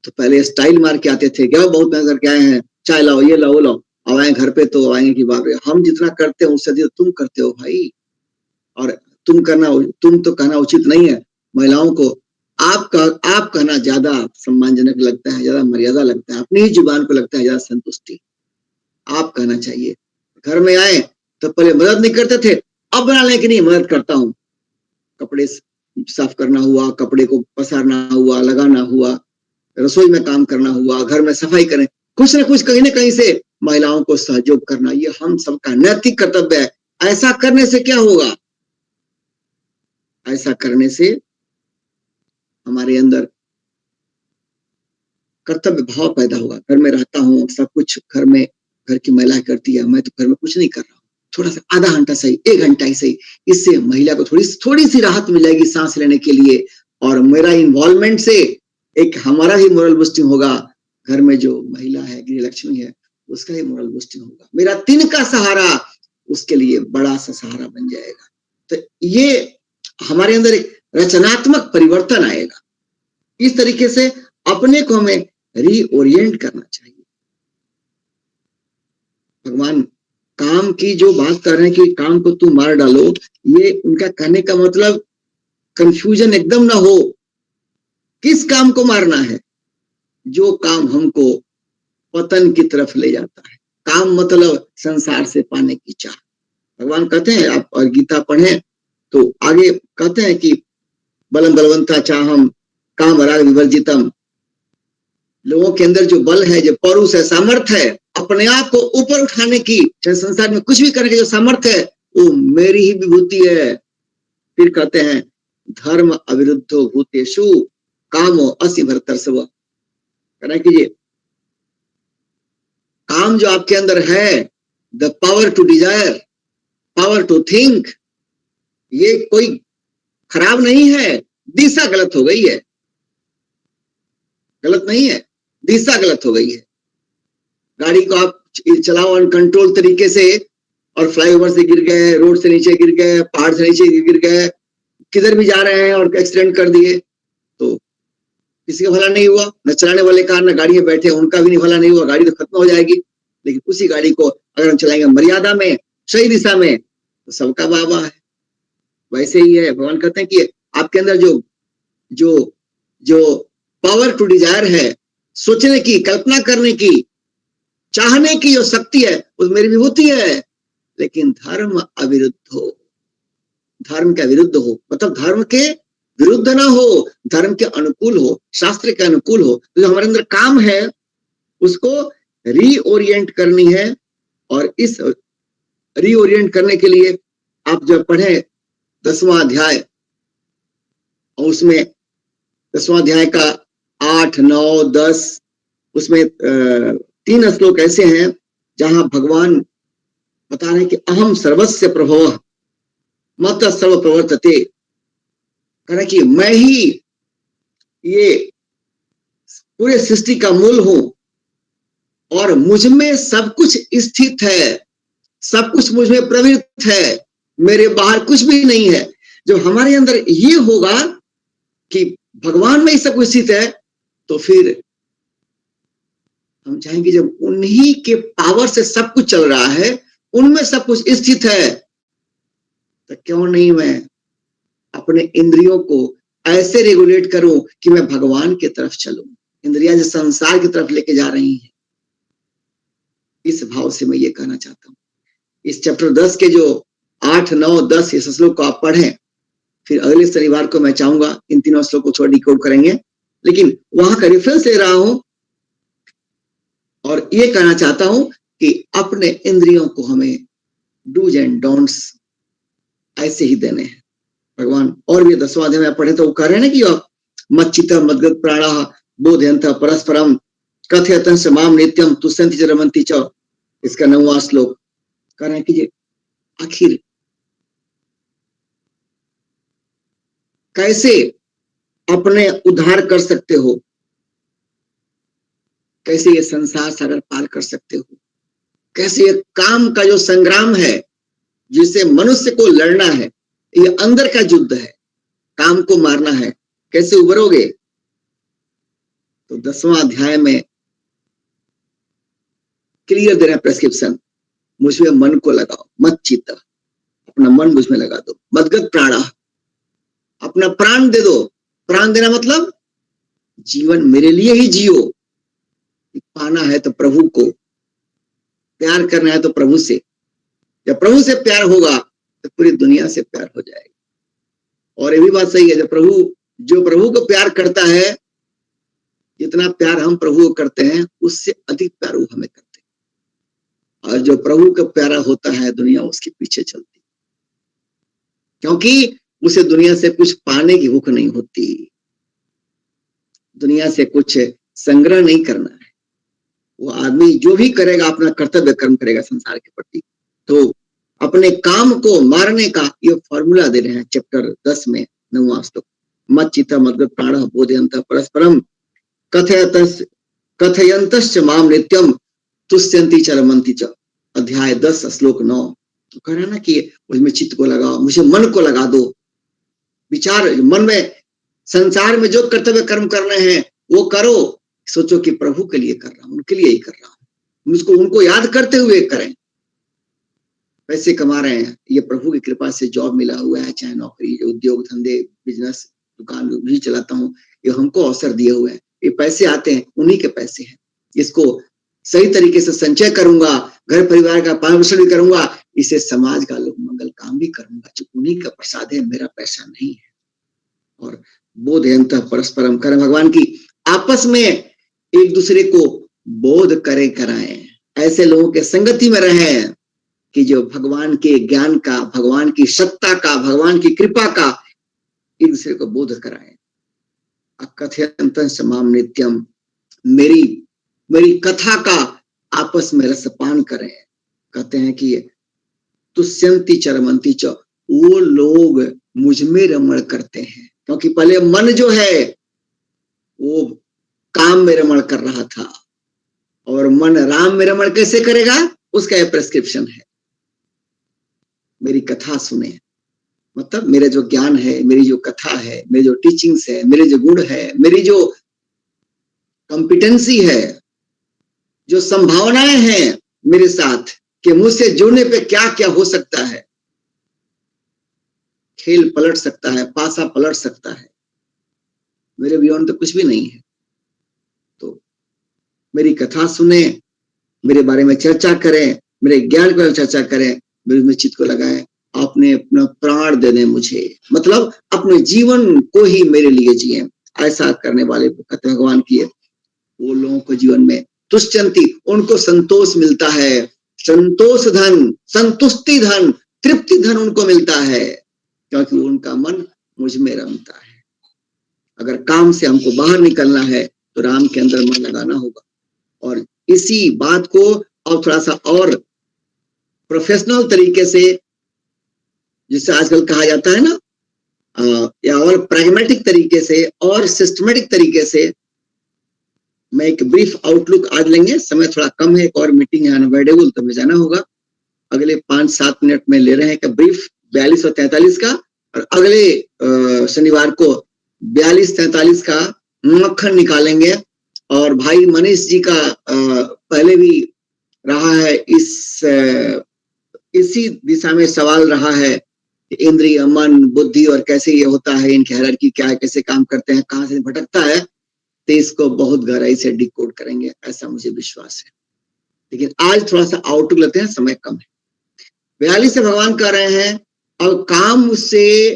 तो पहले स्टाइल मार के आते थे, क्या बहुत मेहनत करके आए हैं, चाय लाओ, ये लाओ, लाओ। अब आए घर पे तो आएंगे कि बाप रे, हम जितना करते हैं उससे अधिक तुम करते हो भाई। और तुम तो कहना उचित नहीं है। महिलाओं को आप कहना ज्यादा सम्मानजनक लगता है, ज्यादा मर्यादा लगता है, अपनी ही जुबान को लगता है ज्यादा संतुष्टि। आप कहना चाहिए। घर में आए तो पहले मदद नहीं करते थे, अब बना लें कि नहीं मदद करता हूँ। कपड़े साफ करना हुआ, कपड़े को पसारना हुआ, लगाना हुआ, रसोई में काम करना हुआ, घर में सफाई करें, कुछ ना कुछ कहीं ना कहीं से महिलाओं को सहयोग करना, ये हम सबका नैतिक कर्तव्य है। ऐसा करने से क्या होगा? ऐसा करने से हमारे अंदर कर्तव्य भाव पैदा होगा। घर में रहता हूँ, सब कुछ घर की महिला करती है, मैं तो घर में कुछ नहीं कर रहा हूँ। थोड़ा सा आधा घंटा सही, 1 घंटा ही सही, इससे महिला को थोड़ी सी राहत मिलेगी सांस लेने के लिए। और मेरा इन्वॉल्वमेंट से एक हमारा ही मोरल बूस्टिंग होगा। घर में जो महिला है, गृह लक्ष्मी है, उसका ही मोरल बूस्टिंग होगा। मेरा तिनका सहारा उसके लिए बड़ा सा सहारा बन जाएगा। तो ये हमारे अंदर एक रचनात्मक परिवर्तन आएगा। इस तरीके से अपने को हमें रीओरिएंट करना चाहिए। भगवान काम की जो बात कर रहे हैं कि काम को तुम मार डालो, ये उनका कहने का मतलब कंफ्यूजन एकदम ना हो। किस काम को मारना है? जो काम हमको पतन की तरफ ले जाता है। काम मतलब संसार से पाने की चाह। भगवान कहते हैं, आप और गीता पढ़ें तो आगे कहते हैं कि बलम बलवंता चाहम काम राग विवर्जितम। लोगों के अंदर जो बल है, जो पौरुष है, सामर्थ्य है, अपने आप को ऊपर उठाने की, चाहे संसार में कुछ भी करने की जो सामर्थ्य है, वो मेरी ही विभूति है। फिर कहते हैं धर्म अविरुद्धो भूतेषु कामो असि भरतर्षभ। कहना कीजिए, काम जो आपके अंदर है, the power to desire, power to think, ये कोई खराब नहीं है। दिशा गलत हो गई है, गलत नहीं है, दिशा गलत हो गई है। गाड़ी को आप चलाओ अनकंट्रोल तरीके से और फ्लाईओवर से गिर गए, रोड से नीचे गिर गए, पहाड़ से नीचे गिर गए, किधर भी जा रहे हैं और एक्सीडेंट कर दिए, तो किसी का भला नहीं हुआ। न चलाने वाले कार, न गाड़ी में बैठे उनका भी भला नहीं हुआ, गाड़ी तो खत्म हो जाएगी। लेकिन उसी गाड़ी को अगर हम चलाएंगे मर्यादा में, सही दिशा में, तो सबका वाह है। वैसे ही है, भगवान कहते हैं कि आपके अंदर जो जो जो पावर टू डिजायर है, सोचने की, कल्पना करने की, चाहने की जो शक्ति है, वो मेरी भी होती है। लेकिन धर्म अविरुद्ध हो, धर्म के विरुद्ध हो, मतलब धर्म के विरुद्ध ना हो, धर्म के अनुकूल हो, शास्त्र के अनुकूल हो। तो जो हमारे अंदर काम है उसको रीओरिएंट करनी है। और इस रीओरिएंट करने के लिए आप जब पढ़े 10वां अध्याय, और उसमें 10वां अध्याय का 8, 9, 10, उसमें 3 श्लोक ऐसे हैं जहां भगवान बता रहे हैं कि अहम सर्वस्य प्रभवः मत सर्व प्रवर्तते, कह रहे कि मैं ही ये पूरे सृष्टि का मूल हूं और मुझ में सब कुछ स्थित है, सब कुछ मुझ में प्रवृत्त है, मेरे बाहर कुछ भी नहीं है। जब हमारे अंदर ये होगा कि भगवान में ही सब कुछ स्थित है, तो फिर हम चाहेंगे जब उन्हीं के पावर से सब कुछ चल रहा है, उनमें सब कुछ स्थित है, तो क्यों नहीं मैं अपने इंद्रियों को ऐसे रेगुलेट करूं कि मैं भगवान की तरफ चलूं। इंद्रियां जो संसार की तरफ लेके जा रही हैं, इस भाव से मैं ये कहना चाहता हूं। इस चैप्टर 10 के जो 8, 9, 10 इस श्लोक को आप पढ़ें, फिर अगले शनिवार को मैं चाहूंगा इन तीनों श्लोक को थोड़ा डिकोड करेंगे, लेकिन वहां का रेफरेंस ले रहा हूं और ये कहना चाहता हूं कि अपने इंद्रियों को हमें डूज एंड डोंट्स ऐसे ही देने हैं। भगवान और भी 10वां अध्याय में पढ़े तो वो कह रहे हैं ना कि मच्चित मद्गत प्राणः बोधयन्त परस्परम कथयतंस माम नित्यम तुष्यन्ति च रमन्ति च। इसका 9वां श्लोक कह रहे हैं कि आखिर कैसे अपने उद्धार कर सकते हो, कैसे ये संसार सागर पार कर सकते हो, कैसे ये काम का जो संग्राम है जिसे मनुष्य को लड़ना है, ये अंदर का युद्ध है, काम को मारना है, कैसे उबरोगे। तो 10वां अध्याय में क्लियर दे रहे हैं प्रेस्क्रिप्शन, मुझमें मन को लगाओ, मत चित्त, अपना मन मुझमें लगा दो, मदगत प्राण, अपना प्राण दे दो। प्राण देना मतलब जीवन मेरे लिए ही जियो, पाना है तो प्रभु को, प्यार करना है तो प्रभु से, जब प्रभु से प्यार होगा तो पूरी दुनिया से प्यार हो जाएगा। और ये भी बात सही है, जब जो प्रभु को प्यार करता है, जितना प्यार हम प्रभु को करते हैं उससे अधिक प्यार वो हमें करते हैं। और जो प्रभु का प्यारा होता है, दुनिया उसके पीछे चलती, क्योंकि उसे दुनिया से कुछ पाने की भूख नहीं होती, दुनिया से कुछ संग्रह नहीं करना है। वो आदमी जो भी करेगा अपना कर्तव्य कर्म करेगा संसार के प्रति। तो अपने काम को मारने का ये फॉर्मूला दे रहे हैं चैप्टर 10 में 9वां श्लोक, मच्चित मद्गत प्राणः बोधयन्त परस्परम कथयन्तश्च माम नित्यम तुष्यन्ति च रमन्ति च। अध्याय 10 श्लोक 9। तो कह रहा है ना कि उसमें चित्त को लगाओ, मुझे मन को लगा दो, विचार मन में, संसार में जो कर्तव्य कर्म करने हैं वो करो, सोचो कि प्रभु के लिए कर रहा हूं, उनके लिए ही कर रहा हूं, मुझको उनको याद करते हुए करें। पैसे कमा रहे हैं, ये प्रभु की कृपा से जॉब मिला हुआ है, चाहे नौकरी, उद्योग धंधे, बिजनेस, दुकान भी चलाता हूँ, ये हमको अवसर दिए हुए हैं, ये पैसे आते हैं, उन्हीं के पैसे हैं, इसको सही तरीके से संचय करूंगा, घर परिवार का पालन पोषण भी करूंगा, इसे समाज का लोक मंगल काम भी करूंगा, जो उन्हीं का प्रसाद है, मेरा पैसा नहीं है। और बोधयन्त परस्परम, कर भगवान की आपस में एक दूसरे को बोध करे कराएं, ऐसे लोगों के संगति में रहें कि जो भगवान के ज्ञान का, भगवान की सत्ता का, भगवान की कृपा का एक दूसरे को बोध कराएं। कथयन्तश्च माम नित्यम, मेरी कथा का आपस में रसपान करें। कहते हैं कि तुष्यन्ति च रमन्ति च, वो लोग मुझ में रमण करते हैं, क्योंकि पहले मन जो है वो काम में रमण कर रहा था, और मन राम में रमण कैसे करेगा उसका यह प्रेस्क्रिप्शन है। मेरी कथा सुने, मतलब मेरा जो ज्ञान है, मेरी जो कथा है, मेरी जो टीचिंग्स है, मेरे जो गुण है, मेरी जो कॉम्पिटेंसी है, जो संभावनाएं हैं मेरे साथ कि मुझसे जुड़ने पे क्या क्या हो सकता है, खेल पलट सकता है, पासा पलट सकता है, मेरे बियॉन्ड तो कुछ भी नहीं है। तो मेरी कथा सुने, मेरे बारे में चर्चा करें, मेरे ज्ञान पर चर्चा करें, मेरे में चित्त को लगाएं, आपने अपना प्राण दे दें मुझे, मतलब अपने जीवन को ही मेरे लिए जिए। ऐसा करने वाले को कहते भगवान की वो लोगों को जीवन में तुष्टंती, उनको संतोष मिलता है, संतोष धन, संतुष्टि धन, तृप्ति धन उनको मिलता है, क्योंकि उनका मन मुझ में रमता है। अगर काम से हमको बाहर निकलना है तो राम के अंदर मन लगाना होगा। और इसी बात को और थोड़ा सा और प्रोफेशनल तरीके से, जिसे आजकल कहा जाता है ना, या और प्रैग्मेटिक तरीके से और सिस्टमेटिक तरीके से, मैं एक ब्रीफ आउटलुक आज लेंगे, समय थोड़ा कम है, एक और मीटिंग है अनअवॉइडेबल, तो मैं जाना होगा। अगले 5-7 मिनट में ले रहे हैं का ब्रीफ 42 और 43 का, और अगले शनिवार को 42-43 का मक्खन निकालेंगे। और भाई मनीष जी का पहले भी रहा है, इसी दिशा में सवाल रहा है, इंद्रिय, मन, बुद्धि और कैसे ये होता है, इनकी हायरार्की क्या है, कैसे काम करते हैं, कहाँ से भटकता है, तो इसको बहुत गहराई से डिकोड करेंगे, ऐसा मुझे विश्वास है। लेकिन आज थोड़ा सा आउटलुक लेते हैं, समय कम है। 42 से भगवान कह रहे हैं, अब काम से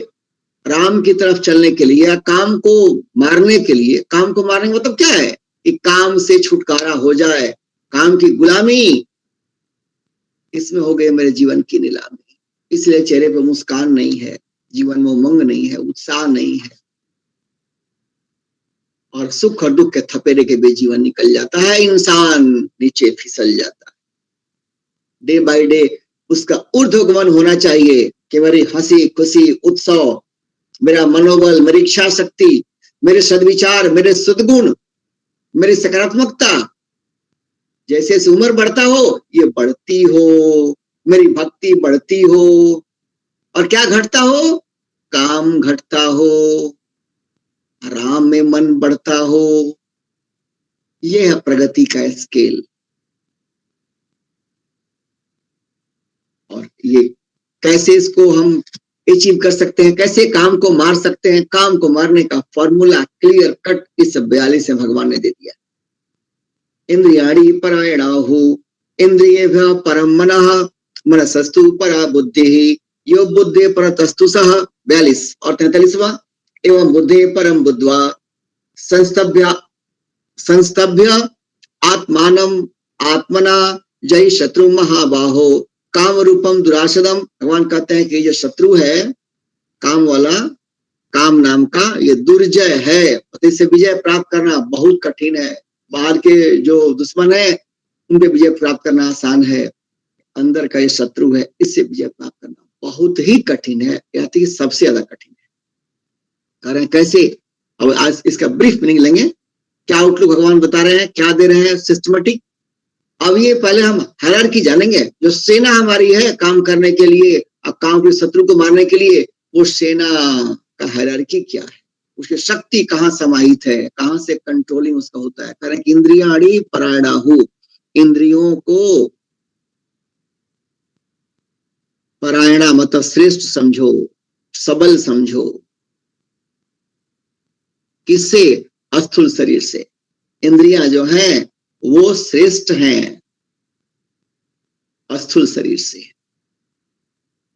राम की तरफ चलने के लिए, या काम को मारने के लिए, काम को मारने का मतलब क्या है कि काम से छुटकारा हो जाए, काम की गुलामी, इसमें हो गए मेरे जीवन की नीलामी। इसलिए चेहरे पे मुस्कान नहीं है, जीवन में उमंग नहीं है, उत्साह नहीं है, और सुख और दुख के थपेरे के बीच जीवन निकल जाता है, इंसान नीचे फिसल जाता है। डे बाय डे उसका ऊर्ध्वगमन होना चाहिए कि मेरी हंसी खुशी उत्सव, मेरा मनोबल, मेरी इच्छा शक्ति, मेरे सद्विचार, मेरे सद्गुण, मेरी सकारात्मकता, जैसे जैसे उम्र बढ़ता हो ये बढ़ती हो, मेरी भक्ति बढ़ती हो, और क्या घटता हो, काम घटता हो, राम में मन बढ़ता हो। यह है प्रगति का स्केल। और ये कैसे इसको हम अचीव कर सकते हैं, कैसे काम को मार सकते हैं, काम को मारने का फॉर्मूला क्लियर कट इस 42 में भगवान ने दे दिया। इंद्रियाणि परायणाहु इंद्रियेभ्यः परम मनः मनसस्तु परा बुद्धिः यो बुद्धे परतस्तु सः। 42 और 43वां, एवं बुद्धे परम बुद्ध्वा संस्तभ्य आत्मानं आत्मना जय शत्रु महाबाहो काम रूपम दुरासदम। भगवान कहते हैं कि ये शत्रु है काम वाला, काम नाम का ये दुर्जय है, इससे विजय प्राप्त करना बहुत कठिन है। बाहर के जो दुश्मन है उनके विजय प्राप्त करना आसान है, अंदर का ये शत्रु है, इससे विजय प्राप्त करना बहुत ही कठिन है, कहते हैं सबसे ज्यादा कठिन है। कह रहे हैं कैसे, अब आज इसका ब्रीफ मीनिंग लेंगे, क्या आउटलुक भगवान बता रहे हैं, क्या दे रहे हैं सिस्टमेटिक। अब ये पहले हम हायरार्की जानेंगे, जो सेना हमारी है काम करने के लिए, अब काम के शत्रु को मारने के लिए, वो सेना का हायरार्की क्या है, उसकी शक्ति कहाँ समाहित है, कहाँ से कंट्रोलिंग उसका होता है। कारण इंद्रियाणि परायणाहु, इंद्रियों को परायणा मतलब श्रेष्ठ समझो, सबल समझो, किससे, स्थूल शरीर से। इंद्रियां जो हैं वो श्रेष्ठ हैं स्थूल शरीर से।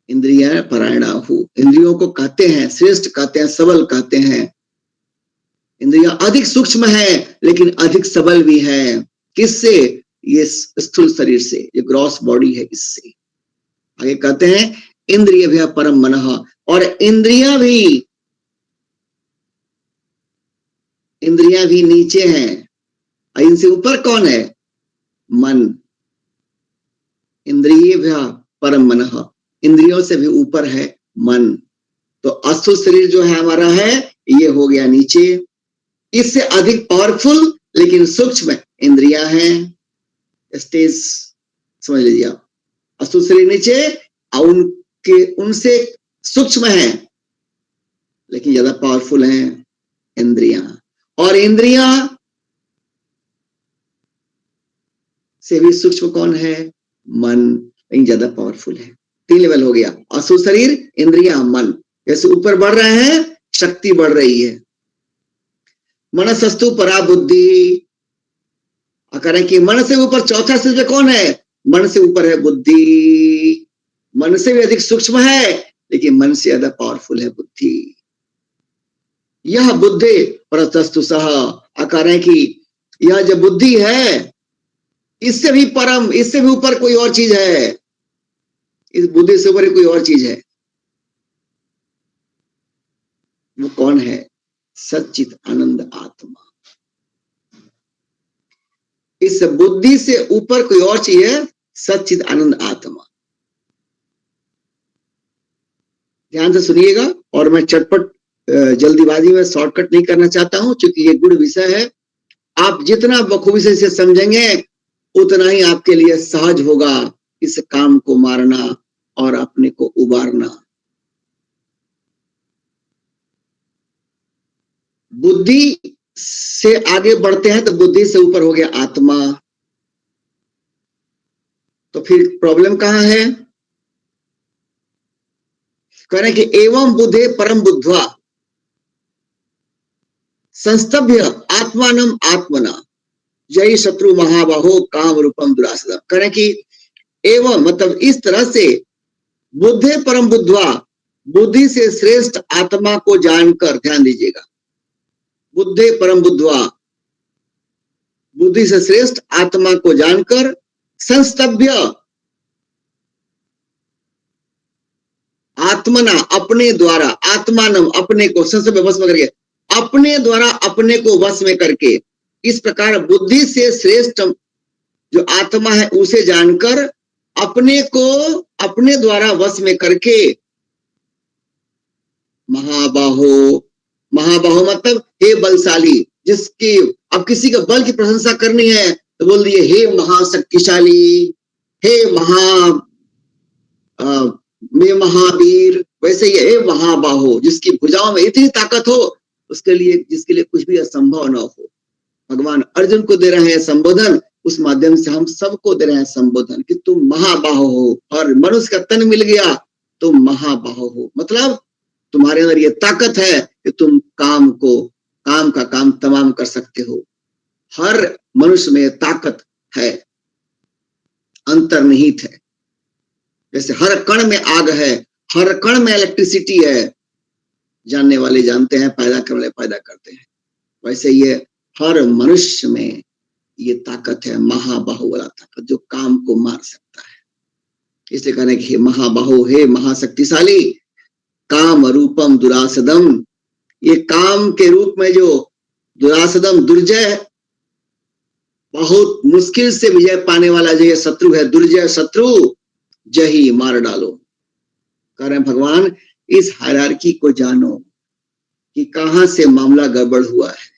इंद्रिया परायणाहु, इंद्रियों को कहते हैं श्रेष्ठ, कहते हैं सबल, कहते हैं इंद्रिया अधिक सूक्ष्म है लेकिन अधिक सबल भी है। किससे, ये स्थूल शरीर से, ये ग्रॉस बॉडी है, इससे। आगे कहते हैं इंद्रिय भी परम मनः, और इंद्रियां भी नीचे हैं, इनसे ऊपर कौन है, मन। इंद्रिय भी परम मनः, इंद्रियों से भी ऊपर है मन। तो स्थूल शरीर जो है हमारा है, ये हो गया नीचे, इससे अधिक पावरफुल लेकिन सूक्ष्म इंद्रियां हैं। स्टेज समझ लीजिए आप, स्थूल शरीर नीचे और कि उनसे सूक्ष्म है, लेकिन ज्यादा पावरफुल हैं इंद्रियां, और इंद्रियां से भी सूक्ष्म कौन है? मन, लेकिन ज्यादा पावरफुल है। 3 लेवल हो गया, असु शरीर, इंद्रियां, मन। जैसे ऊपर बढ़ रहे हैं, शक्ति बढ़ रही है। मनसस्तु परा बुद्धि, करें कि मन से ऊपर चौथा स्टेज कौन है? मन से ऊपर है बुद्धि। मन से भी अधिक सूक्ष्म है, लेकिन मन से ज्यादा पावरफुल है बुद्धि। यह बुद्धि परतस्तु सह, करें कि यह जो बुद्धि है, इससे भी परम, इससे भी ऊपर कोई और चीज है। इस बुद्धि से ऊपर कोई और चीज है। वो कौन है? सच्चित आनंद आत्मा। इस बुद्धि से ऊपर कोई और चीज है, सच्चित आनंद आत्मा। ध्यान से सुनिएगा, और मैं चटपट जल्दीबाजी में शॉर्टकट नहीं करना चाहता हूं, क्योंकि ये गुड़ विषय है। आप जितना बखूबी से इसे समझेंगे, उतना ही आपके लिए सहज होगा इस काम को मारना और अपने को उबारना। बुद्धि से आगे बढ़ते हैं तो बुद्धि से ऊपर हो गया आत्मा। तो फिर प्रॉब्लम कहां है? कह रहे कि एवं बुद्धे परम बुद्धवा संस्तभ्य आत्मानम आत्मना जय शत्रु महाबाहो काम रूपम दुरासदम। कह रहे कि एवं मतलब इस तरह से बुद्धे परम बुद्धवा, बुद्धि से श्रेष्ठ आत्मा को जानकर, ध्यान दीजिएगा, बुद्धे परम बुद्धवा, बुद्धि से श्रेष्ठ आत्मा को जानकर संस्तभ्य आत्मना, अपने द्वारा, आत्मानम अपने को, संस्तभ्य वश में करके, अपने द्वारा अपने को वश में करके, इस प्रकार बुद्धि से श्रेष्ठ जो आत्मा है उसे जानकर अपने को अपने द्वारा वश में करके महाबाहो, महाबाहो मतलब हे बलशाली, जिसकी अब किसी के बल की प्रशंसा करनी है तो बोल दिए हे महाशक्तिशाली, हे में महावीर। वैसे ही हे महाबाहो, जिसकी भुजाओं में इतनी ताकत हो, उसके लिए, जिसके लिए कुछ भी असंभव न हो। भगवान अर्जुन को दे रहे हैं संबोधन, उस माध्यम से हम सबको दे रहे हैं संबोधन कि तुम महाबाहो हो, और मनुष्य का तन मिल गया तुम महाबाहो हो। मतलब तुम्हारे अंदर ये ताकत है कि तुम काम का काम तमाम कर सकते हो। हर मनुष्य में ताकत है, अंतर्निहित है। जैसे हर कण में आग है, हर कण में इलेक्ट्रिसिटी है, जानने वाले जानते हैं, पैदा करने वाले पैदा करते हैं। वैसे ये हर मनुष्य में ये ताकत है, महाबाहु वाला ताकत, जो काम को मार सकता है। इसलिए कहने कि हे महाबाहु, हे महाशक्तिशाली, काम रूपम दुरासदम, ये काम के रूप में जो दुरासदम दुर्जय, बहुत मुश्किल से विजय पाने वाला जो ये शत्रु है, दुर्जय शत्रु, जही मार डालो। कह रहे हैं भगवान, इस हायरार्की को जानो कि कहां से मामला गड़बड़ हुआ है।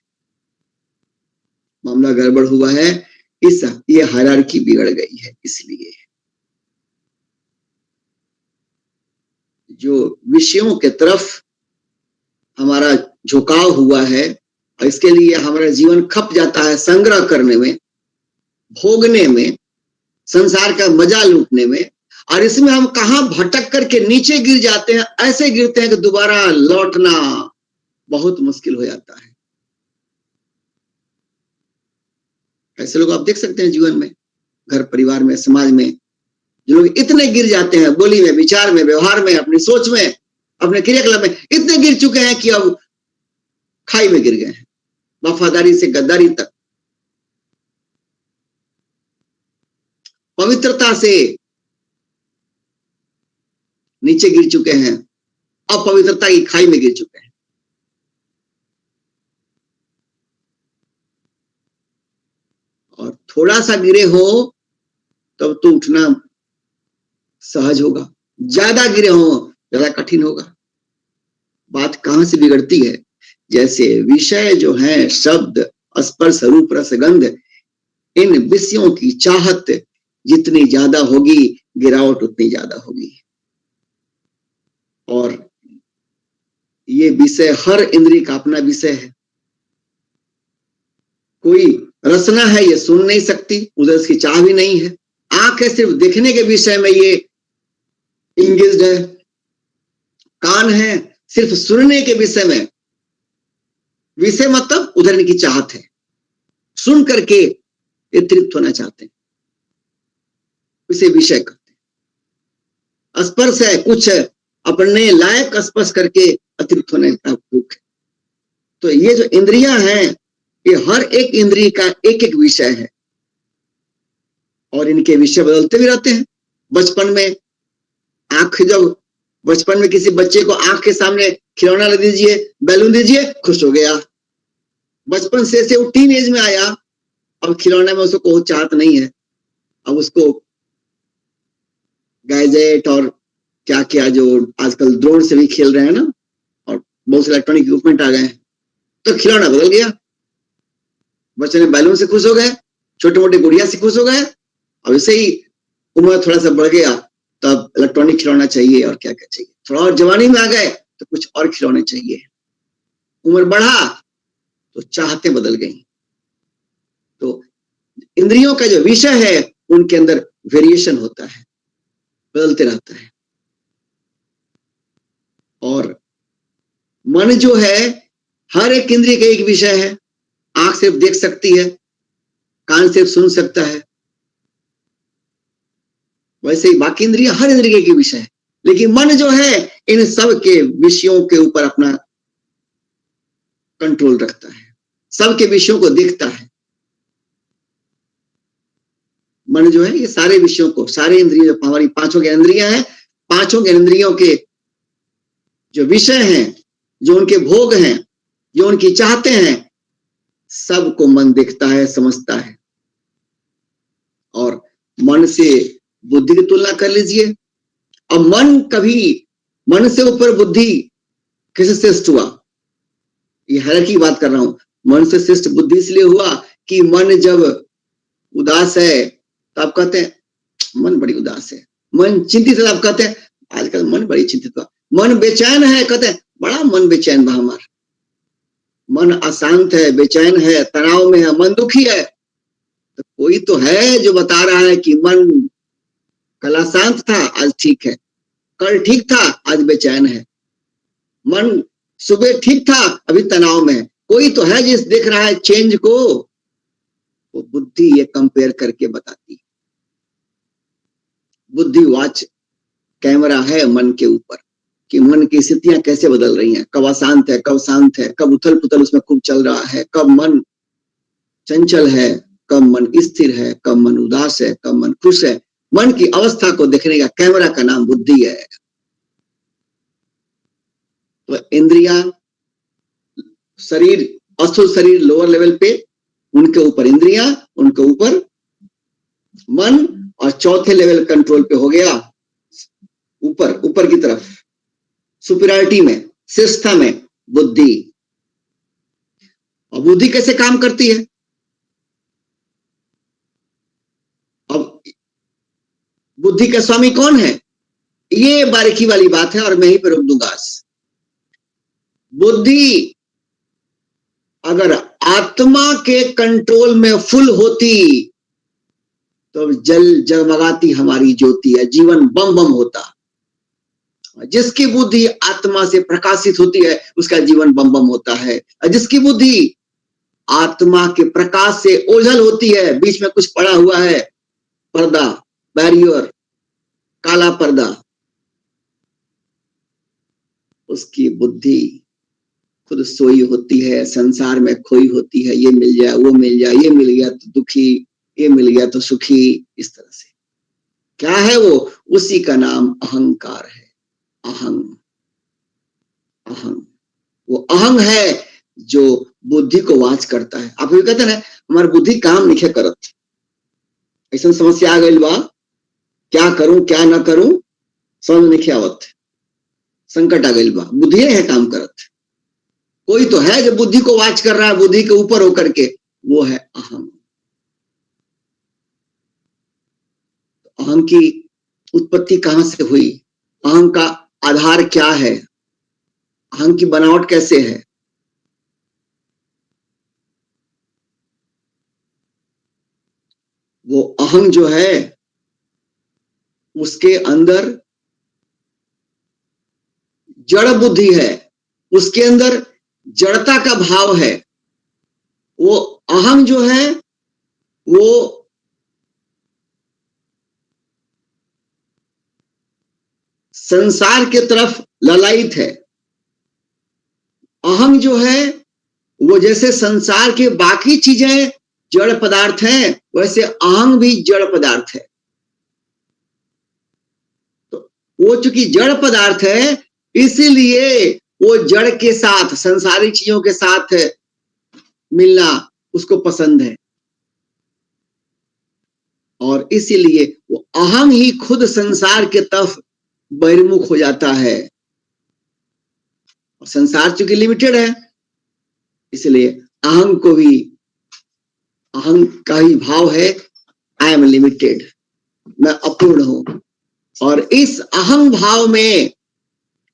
मामला गड़बड़ हुआ है, ये हायरार्की बिगड़ गई है। इसलिए जो विषयों के तरफ हमारा झुकाव हुआ है, और इसके लिए हमारा जीवन खप जाता है संग्रह करने में, भोगने में, संसार का मजा लूटने में, और इसमें हम कहां भटक करके नीचे गिर जाते हैं, ऐसे गिरते हैं कि दोबारा लौटना बहुत मुश्किल हो जाता है। ऐसे लोग आप देख सकते हैं जीवन में, घर परिवार में, समाज में, जो लोग इतने गिर जाते हैं, बोली में, विचार में, व्यवहार में, अपनी सोच में, अपने क्रियाकलाप में इतने गिर चुके हैं कि अब खाई में गिर गए हैं, वफादारी से गद्दारी तक, पवित्रता से नीचे गिर चुके हैं, अपवित्रता की खाई में गिर चुके हैं। और थोड़ा सा गिरे हो तब तो उठना सहज होगा, ज्यादा गिरे हो ज्यादा कठिन होगा। बात कहां से बिगड़ती है? जैसे विषय जो है, शब्द, स्पर्श, रूप, रस, गंध, इन विषयों की चाहत जितनी ज्यादा होगी, गिरावट उतनी ज्यादा होगी। और ये विषय हर इंद्रिय का अपना विषय है। कोई रसना है ये सुन नहीं सकती, उधर इसकी चाह भी नहीं है। आंख है सिर्फ देखने के विषय में ये इंगेज्ड है। कान है सिर्फ सुनने के विषय में, विषय मतलब उधर इनकी चाहत है, सुन करके ये तृप्त होना चाहते हैं, इसे विषय कहते हैं। स्पर्श है, कुछ अपने लायक स्पर्श करके अतृप्त होने का भूख है। तो ये जो इंद्रियां हैं, ये हर एक इंद्रिय का एक एक विषय है और इनके विषय बदलते भी रहते हैं। बचपन में आंख, जब बचपन में किसी बच्चे को आंख के सामने खिलौना लगा दीजिए, बैलून दीजिए, खुश हो गया। बचपन से वो टीन एज में आया, अब खिलौने में उसको कोई चाहत नहीं है। अब उसको गैजेट और क्या क्या जो आजकल ड्रोन से भी खेल रहे हैं ना, और बहुत से इलेक्ट्रॉनिक इक्विपमेंट आ गए हैं, तो खिलौना बदल गया। बच्चे ने बैलून से खुश हो गए, छोटे मोटे गुड़िया से खुश हो गए। अब इसे ही उम्र थोड़ा सा बढ़ गया, तब इलेक्ट्रॉनिक खिलौना चाहिए और क्या क्या चाहिए। थोड़ा और जवानी में आ गए तो कुछ और खिलौने चाहिए। उम्र बढ़ा तो चाहतें बदल गई। तो इंद्रियों का जो विषय है उनके अंदर वेरिएशन होता है, बदलते रहता है। और मन जो है, हर एक इंद्रिय का एक विषय है। आंख सिर्फ देख सकती है, कान सिर्फ सुन सकता है, वैसे ही बाकी इंद्रिय हर इंद्रिय के विषय है। लेकिन मन जो है इन सब के विषयों के ऊपर अपना कंट्रोल रखता है, सबके विषयों को देखता है। मन जो है ये सारे विषयों को, सारे इंद्रिय, हमारी पांचों ज्ञानेंद्रियां हैं, पांचों ज्ञानेंद्रियों के जो विषय हैं, जो उनके भोग हैं, जो उनकी चाहते हैं, सबको मन देखता है, समझता है। और मन से बुद्धि की तुलना कर लीजिए। अब मन से ऊपर बुद्धि किससे श्रेष्ठ हुआ? ये हायरार्की की बात कर रहा हूं। मन से श्रेष्ठ बुद्धि इसलिए हुआ कि मन जब उदास है तो आप कहते हैं मन बड़ी उदास है। मन चिंतित है, आप कहते हैं आजकल मन बड़ी चिंतित हुआ। मन बेचैन है, कहते हैं बड़ा मन बेचैन बा हमार। मन अशांत है, बेचैन है, तनाव में है, मन दुखी है। तो कोई तो है जो बता रहा है कि मन कल अशांत था, आज ठीक है, कल ठीक था, आज बेचैन है। मन सुबह ठीक था, अभी तनाव में है। कोई तो है जिस देख रहा है चेंज को। वो बुद्धि ये कंपेयर करके बताती है। बुद्धि वॉच कैमरा है मन के ऊपर कि मन की स्थितियां कैसे बदल रही हैं, कब अशांत है, कब शांत है, कब उथल पुथल उसमें खूब चल रहा है, कब मन चंचल है, कब मन स्थिर है, कब मन उदास है, कब मन खुश है। मन की अवस्था को देखने का कैमरा का नाम बुद्धि है। तो इंद्रिया, शरीर, अस्थूल शरीर लोअर लेवल पे, उनके ऊपर इंद्रिया, उनके ऊपर मन, और चौथे लेवल कंट्रोल पे हो गया ऊपर की तरफ सुपीरियरिटी में, श्रेष्ठता में बुद्धि। और बुद्धि कैसे काम करती है? अब बुद्धि का स्वामी कौन है, ये बारीकी वाली बात है और मैं ही पर रोक दूंगा। बुद्धि अगर आत्मा के कंट्रोल में फुल होती तो जल जगमगाती हमारी ज्योति है, जीवन बम बम होता। जिसकी बुद्धि आत्मा से प्रकाशित होती है उसका जीवन बम बम होता है। और जिसकी बुद्धि आत्मा के प्रकाश से ओझल होती है, बीच में कुछ पड़ा हुआ है, पर्दा, बैरियर, काला पर्दा, उसकी बुद्धि खुद सोई होती है, संसार में खोई होती है। ये मिल जाए, वो मिल जाए, ये मिल गया तो दुखी, ये मिल गया तो सुखी। इस तरह से क्या है वो? उसी का नाम अहंकार है। अहंग, वो अहंग है जो बुद्धि को वाच करता है। आप ये कहते हैं हमारी बुद्धि काम नहीं करत, ऐसा समस्या आ गई बा, क्या करूं क्या ना करूं समझ नहीं आवत, संकट आ गई बा, बुद्धि है काम करत। कोई तो है जो बुद्धि को वाच कर रहा है, बुद्धि के ऊपर होकर के, वो है अहम। अहम की उत्पत्ति कहां से हुई? अहम का आधार क्या है, अहं की बनावट कैसे है। वो अहं जो है उसके अंदर जड़ बुद्धि है, उसके अंदर जड़ता का भाव है। वो अहं जो है वो संसार के तरफ ललायित है। अहं जो है वो जैसे संसार के बाकी चीजें जड़ पदार्थ हैं, वैसे अहं भी जड़ पदार्थ है। तो वो चूंकि जड़ पदार्थ है, इसीलिए वो जड़ के साथ, संसारिक चीजों के साथ मिलना उसको पसंद है, और इसीलिए वो अहं ही खुद संसार के तरफ बहिर्मुख हो जाता है। और संसार चूंकि लिमिटेड है, इसलिए अहं को भी, अहं का ही भाव है, आई एम लिमिटेड, मैं अपूर्ण हूं। और इस अहं भाव में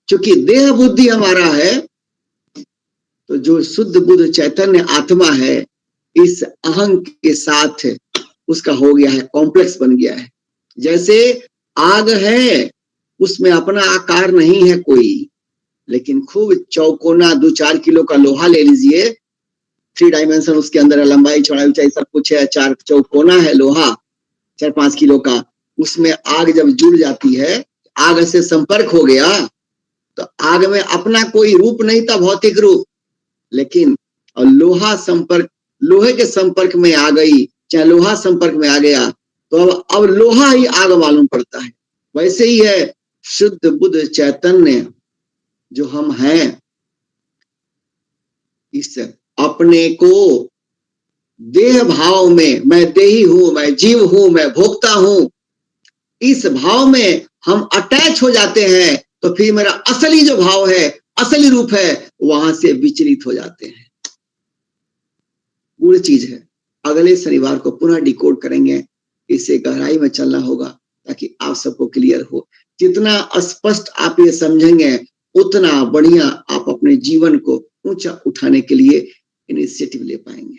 चूंकि देह बुद्धि हमारा है, तो जो शुद्ध बुद्ध चैतन्य आत्मा है, इस अहं के साथ उसका हो गया है, कॉम्प्लेक्स बन गया है। जैसे आग है, उसमें अपना आकार नहीं है कोई, लेकिन खूब चौकोना 2-4 किलो का लोहा ले लीजिए, 3 डायमेंशन उसके अंदर है, लंबाई चौड़ाई ऊंचाई सब कुछ है, 4 चौकोना है लोहा 4-5 किलो का। उसमें आग जब जुड़ जाती है, आग से संपर्क हो गया, तो आग में अपना कोई रूप नहीं था, भौतिक रूप, लेकिन लोहा संपर्क, लोहे के संपर्क में आ गई, चाहे लोहा संपर्क में आ गया, तो अब लोहा ही आग मालूम पड़ता है। वैसे ही है शुद्ध बुद्ध चैतन्य जो हम हैं, इस अपने को देह भाव में, मैं देही हूं, मैं जीव हूं, मैं भोक्ता हूं, इस भाव में हम अटैच हो जाते हैं, तो फिर मेरा असली जो भाव है, असली रूप है, वहां से विचलित हो जाते हैं। गुड़ चीज है। अगले शनिवार को पुनः डिकोड करेंगे, इसे गहराई में चलना होगा ताकि आप सबको क्लियर हो। जितना स्पष्ट आप ये समझेंगे, उतना बढ़िया आप अपने जीवन को ऊंचा उठाने के लिए इनिशिएटिव ले पाएंगे।